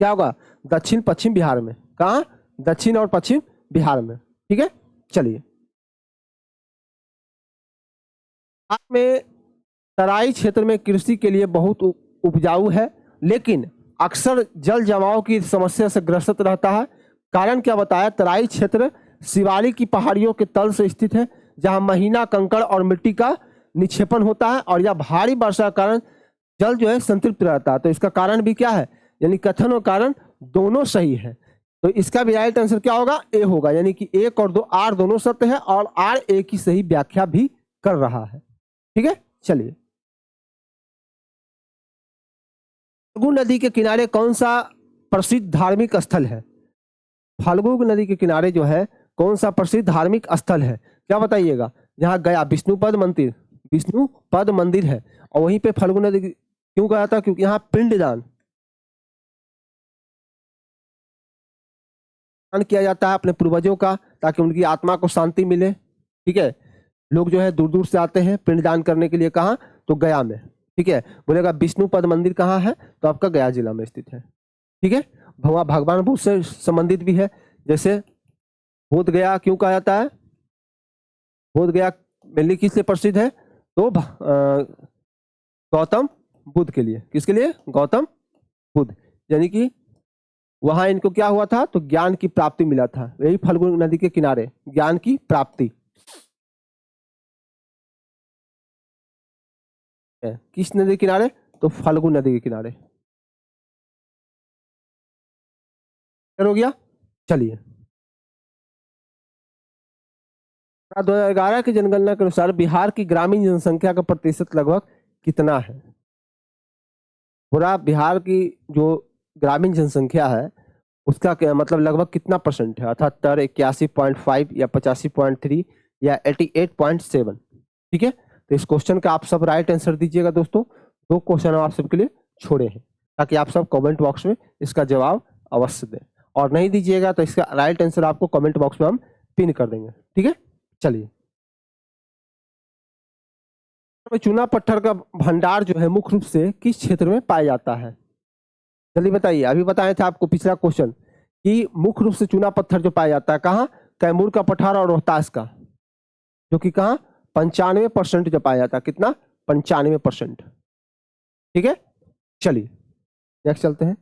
क्या होगा? दक्षिण पश्चिम बिहार में। कहाँ? दक्षिण और पश्चिम बिहार में। ठीक है, चलिए में तराई क्षेत्र में कृषि के लिए बहुत उपजाऊ है, लेकिन अक्सर जल जमाव की समस्या से ग्रसित रहता है। कारण क्या बताया? तराई क्षेत्र शिवालिक की पहाड़ियों के तल से स्थित है, जहां महीना कंकड़ और मिट्टी का निक्षेपण होता है, और यह भारी वर्षा के कारण जल जो है संतृप्त रहता है। तो इसका कारण भी क्या है? यानी कथन और कारण दोनों सही है। तो इसका भी राइट आंसर क्या होगा? ए होगा, यानी कि 1 और 2 आर दोनों सत्य है और आर ए की सही व्याख्या भी कर रहा है। ठीक है, चलिए फाल्गु नदी के किनारे कौन सा प्रसिद्ध धार्मिक स्थल है? फाल्गु नदी के किनारे जो है कौन सा प्रसिद्ध धार्मिक स्थल है? क्या बताइएगा? जहाँ गया विष्णुपद मंदिर, विष्णुपद मंदिर है, और वहीं पे फाल्गु नदी क्यों गया था? क्योंकि यहाँ पिंडदान किया जाता है अपने पूर्वजों का, ताकि उनकी आत्मा को शांति मिले। ठीक है, लोग जो है दूर दूर से आते हैं पिंडदान करने के लिए। कहाँ? तो गया में। ठीक है, बोलेगा विष्णुपद मंदिर कहाँ है? तो आपका गया जिला में स्थित है। ठीक है, भगवान बुद्ध से संबंधित भी है। जैसे बोध गया क्यों कहा जाता है? बोध गया मेनली किससे प्रसिद्ध है? तो गौतम बुद्ध के लिए। किसके लिए? गौतम बुद्ध। यानी कि वहां इनको क्या हुआ था? तो ज्ञान की प्राप्ति मिला था। यही फल्गु नदी के किनारे ज्ञान की प्राप्ति है। किस नदी के किनारे? तो फल्गु नदी के किनारे। हो गया। चलिए, 2011 की जनगणना के अनुसार बिहार की ग्रामीण जनसंख्या का प्रतिशत लगभग कितना है? पूरा बिहार की जो ग्रामीण जनसंख्या है उसका क्या मतलब लगभग कितना परसेंट है? 78, 81.5 या 85.3 या 88.7? ठीक है, तो इस क्वेश्चन का आप सब राइट आंसर दीजिएगा दोस्तों। 2 क्वेश्चन आप सबके लिए छोड़े हैं ताकि आप सब कमेंट बॉक्स में इसका जवाब अवश्य दें, और नहीं दीजिएगा तो इसका राइट आंसर आपको कमेंट बॉक्स में हम पिन कर देंगे। ठीक है, चलिए। चूना पत्थर का भंडार जो है मुख्य रूप से किस क्षेत्र में पाया जाता है? जल्दी बताइए। अभी बताए थे आपको पिछला क्वेश्चन कि मुख्य रूप से चूना पत्थर जो पाया जाता है कहाँ? कैमूर का पठार और रोहतास का, जो कि कहाँ 95% जो पाया जाता है। कितना? 95%। ठीक है, चलिए नेक्स्ट चलते हैं।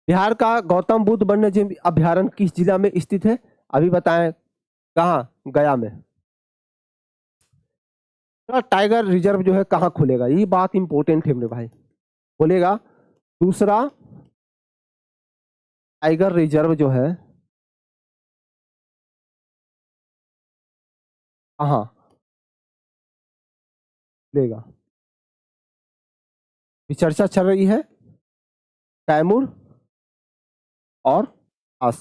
बिहार का गौतम बुद्ध वन्यजीव अभ्यारण्य किस जिला में स्थित है? अभी बताएं। कहाँ? गया में। टाइगर रिजर्व जो है कहाँ खुलेगा? ये बात इंपॉर्टेंट है मेरे भाई। बोलेगा दूसरा टाइगर रिजर्व जो है कहाँ खुलेगा? चर्चा चल रही है कैमूर और आस।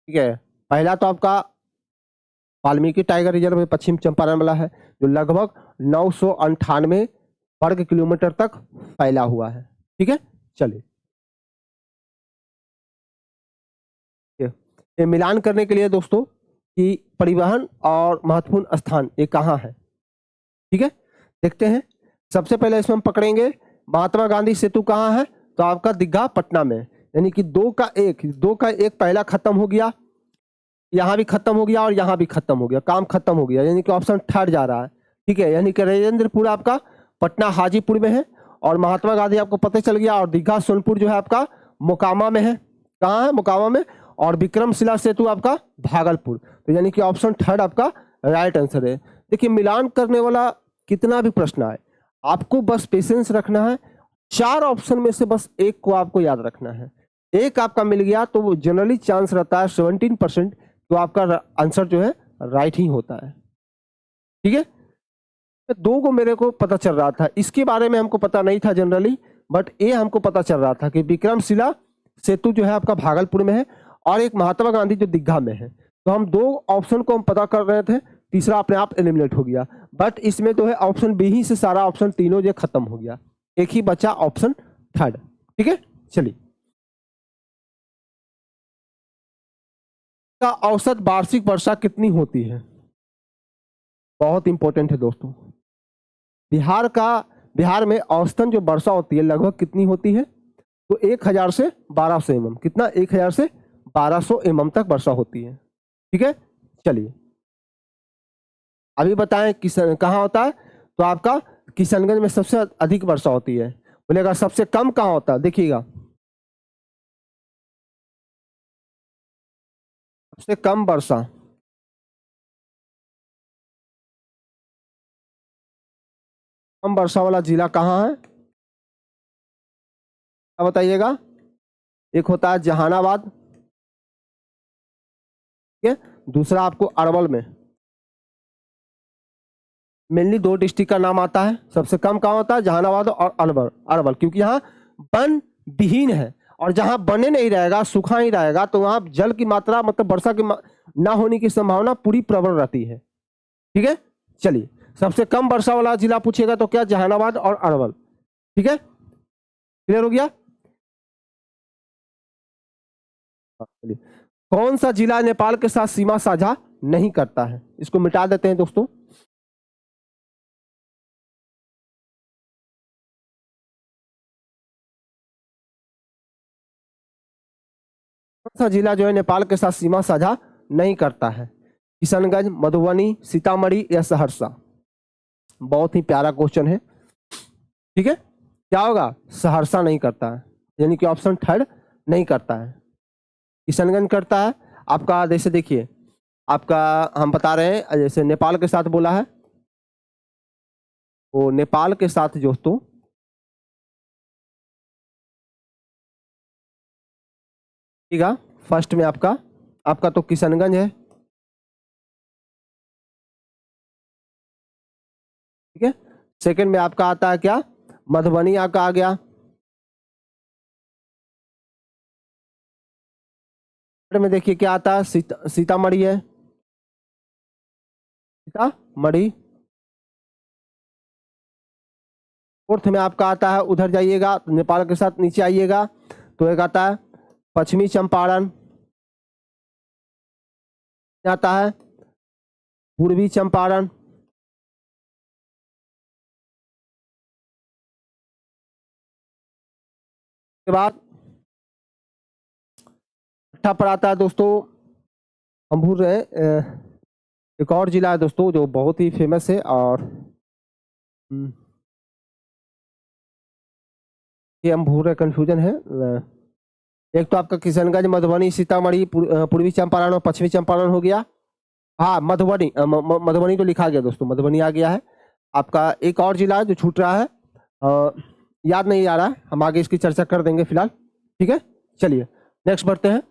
ठीक है, पहला तो आपका वाल्मीकि टाइगर रिजर्व पश्चिम चंपारण वाला है, जो लगभग 998 वर्ग किलोमीटर तक फैला हुआ है। ठीक है, चलिए। ये मिलान करने के लिए दोस्तों कि परिवहन और महत्वपूर्ण स्थान ये कहाँ है। ठीक है, देखते हैं। सबसे पहले इसमें हम पकड़ेंगे महात्मा गांधी सेतु कहाँ है? तो आपका दीघा पटना में। यानी कि 2 का 1 पहला खत्म हो गया, यहाँ भी खत्म हो गया और यहाँ भी खत्म हो गया, काम खत्म हो गया। यानी कि ऑप्शन थर्ड जा रहा है। ठीक है, यानी कि राजेंद्रपुर आपका पटना हाजीपुर में है, और महात्मा गांधी आपको पता चल गया, और दीघा सोनपुर जो है आपका मोकामा में है। कहाँ है? मोकामा में। और विक्रमशिला सेतु आपका भागलपुर। तो यानी कि ऑप्शन थर्ड आपका राइट आंसर है। देखिए, मिलान करने वाला कितना भी प्रश्न आए, आपको बस पेशेंस रखना है। 4 ऑप्शन में से बस एक को आपको याद रखना है। एक आपका मिल गया तो वो जनरली चांस रहता है 17%, तो आपका आंसर जो है राइट ही होता है। ठीक है, 2 को मेरे को पता चल रहा था, इसके बारे में हमको पता नहीं था जनरली, बट ये हमको पता चल रहा था कि विक्रमशिला सेतु जो है आपका भागलपुर में है, और एक महात्मा गांधी जो दीघा में है। तो हम 2 ऑप्शन को हम पता कर रहे थे, तीसरा अपने आप एलिमिनेट हो गया। बट इसमें तो है ऑप्शन बी ही से सारा ऑप्शन तीनों जो खत्म हो गया, एक ही बचा ऑप्शन थर्ड। ठीक है, चलिए। का औसत वार्षिक वर्षा कितनी होती है? बहुत इंपॉर्टेंट है दोस्तों। बिहार में औसतन जो वर्षा होती है लगभग कितनी होती है? तो 1000 से 1200 एमएम। कितना? 1000 से 1200 एमएम तक वर्षा होती है। ठीक है, चलिए। अभी बताएं किशन कहाँ होता है? तो आपका किशनगंज में सबसे अधिक वर्षा होती है। बोलेगा सबसे कम कहाँ होता है? देखिएगा, सबसे कम वर्षा वाला जिला कहाँ है? क्या बताइएगा? एक होता है जहानाबाद, ठीक है, दूसरा आपको अरवल में। मेनली 2 डिस्ट्रिक्ट का नाम आता है। सबसे कम कहाँ होता है? जहानाबाद और अरवल, क्योंकि यहाँ वन विहीन है, और जहाँ बने नहीं रहेगा, सूखा ही रहेगा, तो वहाँ जल की मात्रा मतलब वर्षा की ना होने की संभावना पूरी प्रबल रहती है। ठीक है, चलिए। सबसे कम वर्षा वाला जिला पूछेगा तो क्या? जहानाबाद और अरवल। ठीक है, क्लियर हो गया? चलिए। कौन सा जिला नेपाल के साथ सीमा साझा नहीं करता है? इसको मिटा देते हैं दोस्तों। कौन सा जिला जो है नेपाल के साथ सीमा साझा नहीं करता है? किशनगंज, मधुबनी, सीतामढ़ी या सहरसा? बहुत ही प्यारा क्वेश्चन है। ठीक है, क्या होगा? सहरसा नहीं करता है, यानी कि ऑप्शन थर्ड नहीं करता है। किशनगंज करता है आपका। जैसे देखिए आपका, हम बता रहे हैं जैसे नेपाल के साथ बोला है, वो नेपाल के साथ दोस्तों ठीक है। फर्स्ट में आपका तो किशनगंज है। ठीक है, सेकंड में आपका आता है क्या? मधुबनी आपका आ गया। थर्ड में देखिए क्या आता है? सीतामढ़ी है, सीतामढ़ी। फोर्थ में आपका आता है, उधर जाइएगा तो नेपाल के साथ नीचे आइएगा तो एक आता है पश्चिमी चंपारण, आता है पूर्वी चंपारण, के बाद छठा पर आता है दोस्तों, हम भूल रहे हैं एक और जिला है दोस्तों जो बहुत ही फेमस है, और ये हम भूल रहे, कंफ्यूजन है। एक तो आपका किशनगंज, मधुबनी, सीतामढ़ी, पूर्वी चंपारण और पश्चिमी चंपारण हो गया। हाँ, मधुबनी, मधुबनी तो लिखा गया दोस्तों, मधुबनी आ गया है। आपका एक और जिला है जो छूट रहा है, याद नहीं आ रहा है, हम आगे इसकी चर्चा कर देंगे फिलहाल। ठीक है, चलिए नेक्स्ट बढ़ते हैं।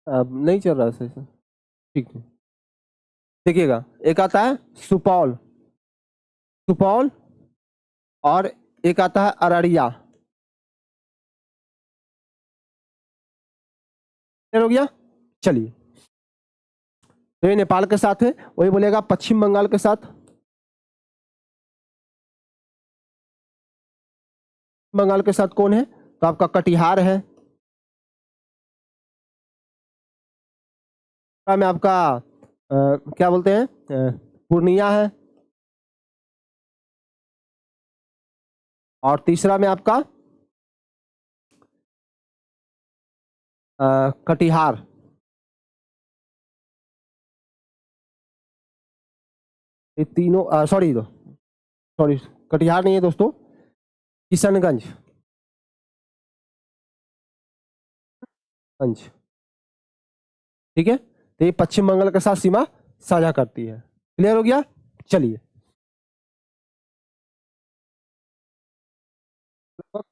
अब नहीं चल रहा सही से, ठीक है। देखिएगा एक आता है सुपौल, सुपौल, और एक आता है अररिया। हो गया, चलिए। तो ये नेपाल के साथ है, वही बोलेगा पश्चिम बंगाल के साथ। बंगाल के साथ कौन है? तो आपका कटिहार है। में आपका क्या बोलते हैं, पूर्णिया है। और तीसरा में आपका कटिहार। ये तीनों सॉरी कटिहार नहीं है दोस्तों, किशनगंज। ठीक है, तो ये पश्चिम बंगाल के साथ सीमा साझा करती है। क्लियर हो गया, चलिए।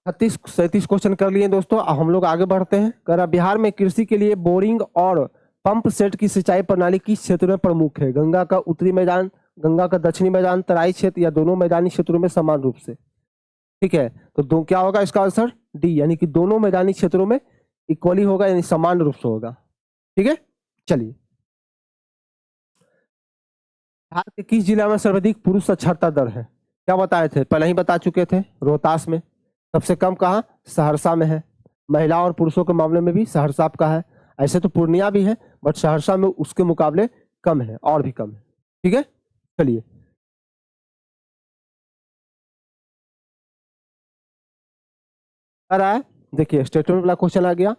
36-37 क्वेश्चन कर लिए दोस्तों, अब हम लोग आगे बढ़ते हैं। कह रहा बिहार में कृषि के लिए बोरिंग और पंप सेट की सिंचाई प्रणाली किस क्षेत्र में प्रमुख है? गंगा का उत्तरी मैदान, गंगा का दक्षिणी मैदान, तराई क्षेत्र, या दोनों मैदानी क्षेत्रों में समान रूप से? ठीक है, तो दो क्या होगा इसका आंसर? डी, यानी कि दोनों मैदानी क्षेत्रों में इक्वली होगा, यानी समान रूप से होगा। ठीक है, चलिए। बिहार के किस जिला में सर्वाधिक पुरुष साक्षरता दर है? क्या बताए थे, पहले ही बता चुके थे, रोहतास में। सबसे कम कहाँ? सहरसा में है। महिला और पुरुषों के मामले में भी सहरसा आपका है। ऐसे तो पूर्णिया भी है, बट सहरसा में उसके मुकाबले कम है, और भी कम है। ठीक है, चलिए। आ रहा है, देखिए स्टेटमेंट वाला क्वेश्चन आ गया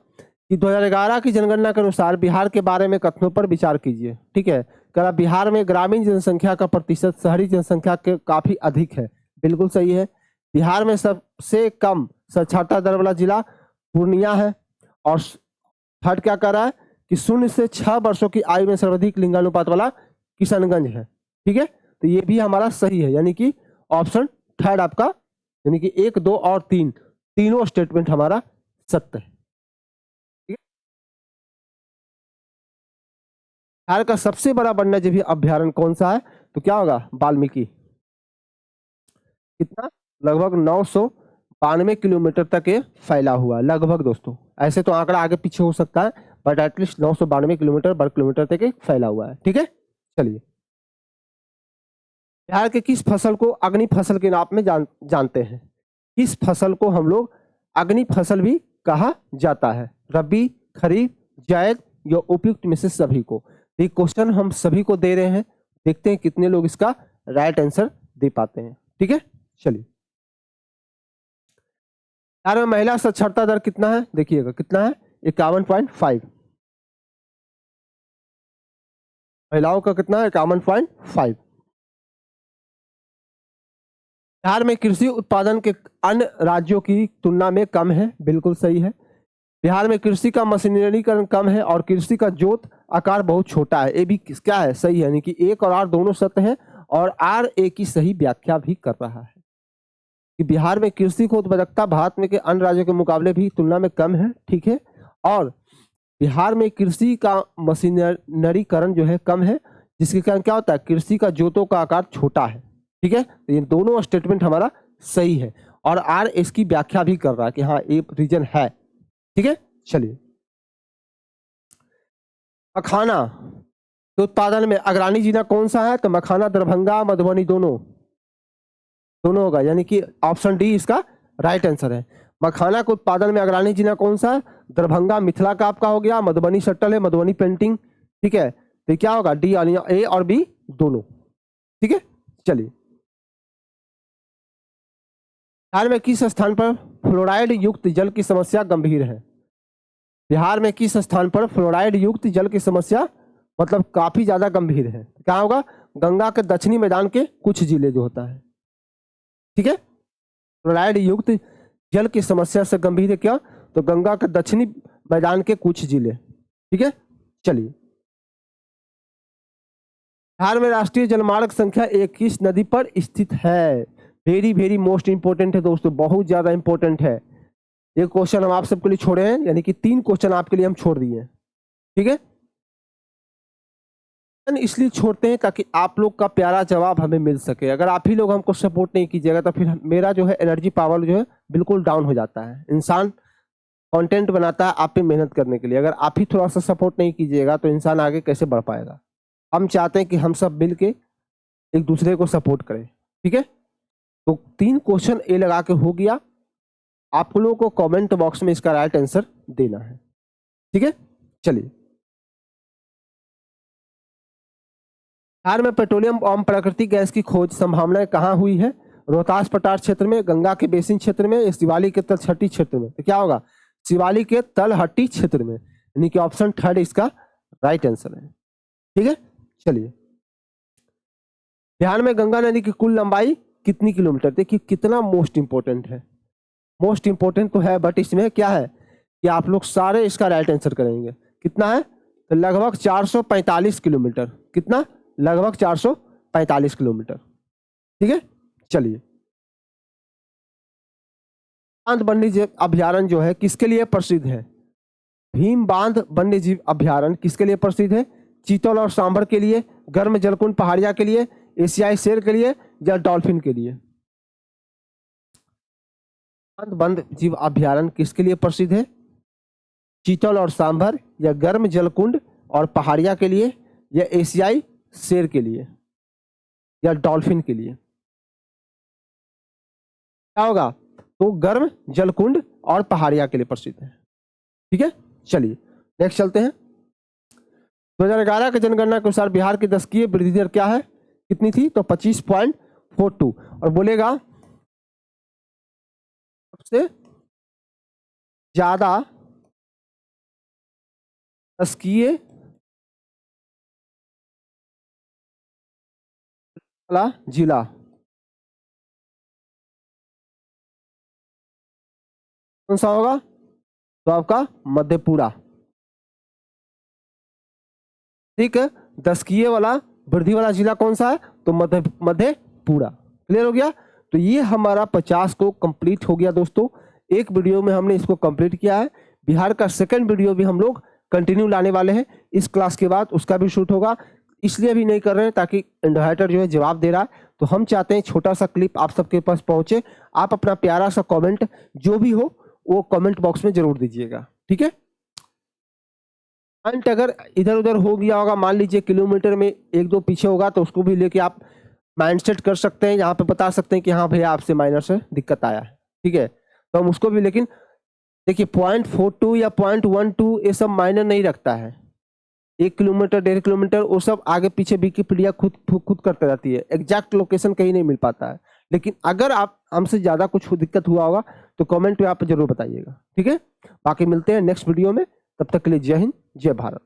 कि 2011 की जनगणना के अनुसार बिहार के बारे में कथनों पर विचार कीजिए। ठीक है, कह बिहार में ग्रामीण जनसंख्या का प्रतिशत शहरी जनसंख्या के काफी अधिक है। बिल्कुल सही है। बिहार में सबसे कम साक्षरता दर वाला जिला पूर्णिया है। और थर्ड क्या कह रहा है कि 0 से 6 वर्षों की आयु में सर्वाधिक लिंगानुपात वाला किशनगंज है। ठीक है, तो ये भी हमारा सही है, यानी कि ऑप्शन थर्ड आपका, यानी कि 1, 2 और 3 तीनों स्टेटमेंट हमारा सत्य है। बिहार का सबसे बड़ा वन्यजीव अभ्यारण्य कौन सा है? तो क्या होगा? वाल्मीकि। कितना? लगभग 992 किलोमीटर तक ये फैला हुआ, लगभग दोस्तों। ऐसे तो आंकड़ा आगे पीछे हो सकता है, बट एटलीस्ट 992 किलोमीटर वर्ग किलोमीटर तक ये फैला हुआ है। ठीक है, चलिए। बिहार के किस फसल को अग्नि फसल के नाम में जानते हैं? किस फसल को हम लोग अग्नि फसल भी कहा जाता है? रबी, खरीफ, जायद या उपयुक्त में से सभी को? ये क्वेश्चन हम सभी को दे रहे हैं, देखते हैं कितने लोग इसका राइट आंसर दे पाते हैं। ठीक है, चलिए। बिहार में महिला साक्षरता दर कितना है, देखिएगा कितना है, 51.5। महिलाओं का कितना है, 51.5। बिहार में कृषि उत्पादन के अन्य राज्यों की तुलना में कम है, बिल्कुल सही है। बिहार में कृषि का मशीनरीकरण कम है और कृषि का जोत आकार बहुत छोटा है, ये भी क्या है, सही है, यानी कि एक और आर दोनों सत्य है और आर ए की सही व्याख्या भी कर रहा है कि बिहार में कृषि को उत्पादकता भारत में के अन्य राज्यों के मुकाबले भी तुलना में कम है, ठीक है। और बिहार में कृषि का मशीनरीकरण जो है कम है, जिसके कारण क्या होता है, कृषि का जोतों का आकार छोटा है, ठीक है। तो ये दोनों स्टेटमेंट हमारा सही है और आर इसकी व्याख्या भी कर रहा है कि हाँ ये रीजन है, ठीक है। चलिए, मखाना के उत्पादन में अग्रणी जिला कौन सा है, तो मखाना दरभंगा मधुबनी दोनों होगा, यानी कि ऑप्शन डी इसका राइट आंसर है। मखाना के उत्पादन में अग्रणी जिला कौन सा है, दरभंगा मिथिला का आपका हो गया, मधुबनी शटल है, मधुबनी पेंटिंग, ठीक है। तो क्या होगा, डी ए और बी दोनों, ठीक है। चलिए, बिहार में किस स्थान पर फ्लोराइड युक्त जल की समस्या गंभीर है, बिहार में किस स्थान पर फ्लोराइड युक्त जल की समस्या मतलब काफी ज्यादा गंभीर है, क्या होगा, गंगा के दक्षिणी मैदान के कुछ जिले जो होता है, ठीक है। फ्लोराइड युक्त जल की समस्या से गंभीर है क्या, तो गंगा के दक्षिणी मैदान के कुछ जिले, ठीक है। चलिए, बिहार में राष्ट्रीय जलमार्ग संख्या 21 नदी पर स्थित है, वेरी वेरी मोस्ट इंपोर्टेंट है दोस्तों, बहुत ज्यादा इंपोर्टेंट है। ये क्वेश्चन हम आप सबके लिए छोड़े हैं, यानी कि 3 क्वेश्चन आपके लिए हम छोड़ दिए हैं, ठीक है। इसलिए छोड़ते हैं ताकि आप लोग का प्यारा जवाब हमें मिल सके। अगर आप ही लोग हमको सपोर्ट नहीं कीजिएगा तो फिर मेरा जो है एनर्जी पावर जो है बिल्कुल डाउन हो जाता है। इंसान कंटेंट बनाता है आप पे मेहनत करने के लिए, अगर आप ही थोड़ा सा सपोर्ट नहीं कीजिएगा तो इंसान आगे कैसे बढ़ पाएगा। हम चाहते हैं कि हम सब मिल के एक दूसरे को सपोर्ट करें, ठीक है। तो 3 क्वेश्चन ए लगा के हो गया, आप लोगों को कमेंट बॉक्स में इसका राइट आंसर देना है, ठीक है। चलिए, बिहार में पेट्रोलियम एवं प्राकृतिक गैस की खोज संभावनाएं कहाँ हुई है, रोहतास पठार क्षेत्र में, गंगा के बेसिन क्षेत्र में, शिवालिक के तलहटी क्षेत्र में। तो क्या होगा, शिवालिक के तलहटी क्षेत्र में, यानी कि ऑप्शन 3 इसका राइट आंसर है, ठीक है। चलिए, बिहार में गंगा नदी की कुल लंबाई कितनी किलोमीटर, देखिए कितना मोस्ट इंपोर्टेंट है, मोस्ट इंपोर्टेंट तो है बट इसमें क्या है कि आप लोग सारे इसका राइट आंसर करेंगे। कितना है, तो लगभग 445 किलोमीटर, कितना, लगभग 445 किलोमीटर, ठीक है। चलिए, बांध वन्य जीव अभ्यारण्य जो है किसके लिए प्रसिद्ध है, भीम बांध वन्य जीव अभ्यारण्य किसके लिए प्रसिद्ध है, चीतल और सांभर के लिए, गर्म जलकुंड पहाड़िया के लिए, एशियाई शेर के लिए या डॉल्फिन के लिए। बांध वन्य जीव अभ्यारण्य किसके लिए प्रसिद्ध है, चीतल और सांभर या गर्म जलकुंड और पहाड़िया के लिए या एशियाई शेर के लिए या डॉल्फिन के लिए। क्या होगा, तो गर्म जलकुंड और पहाड़िया के लिए प्रसिद्ध है, ठीक है। चलिए, नेक्स्ट चलते हैं। 2011 की जनगणना के अनुसार बिहार की दशकीय वृद्धि दर क्या है, कितनी थी, तो 25.42। और बोलेगा सबसे ज्यादा दशकीय वाला जिला कौन सा होगा, तो आपका मधेपुरा, ठीक है। दशकीय वाला वृद्धि वाला जिला कौन सा है, तो मधेपुरा। क्लियर हो गया, तो ये हमारा 50 को कंप्लीट हो गया दोस्तों। एक वीडियो में हमने इसको कंप्लीट किया है, बिहार का सेकंड वीडियो भी हम लोग कंटिन्यू लाने वाले हैं इस क्लास के बाद, उसका भी शूट होगा। इसलिए भी नहीं कर रहे हैं ताकि इंडाइटर जो है जवाब दे रहा है, तो हम चाहते हैं छोटा सा क्लिप आप सबके पास पहुंचे। आप अपना प्यारा सा कमेंट जो भी हो वो कमेंट बॉक्स में जरूर दीजिएगा, ठीक है। पॉइंट अगर इधर उधर हो गया होगा, मान लीजिए किलोमीटर में 1-2 पीछे होगा, तो उसको भी लेके आप माइंडसेट कर सकते हैं, यहाँ पे बता सकते हैं कि हाँ भैया आपसे माइनर से दिक्कत आया है, ठीक है। तो हम उसको भी, लेकिन देखिए 0.42 या 0.12 ये सब मायने नहीं रखता है। 1 किलोमीटर 1.5 किलोमीटर वो सब आगे पीछे विकिपीडिया खुद करते रहती है, एग्जैक्ट लोकेशन कहीं नहीं मिल पाता है। लेकिन अगर आप हमसे ज़्यादा कुछ दिक्कत हुआ होगा तो कमेंट में आप जरूर बताइएगा, ठीक है। बाकी मिलते हैं नेक्स्ट वीडियो में, तब तक के लिए जय हिंद, जय भारत।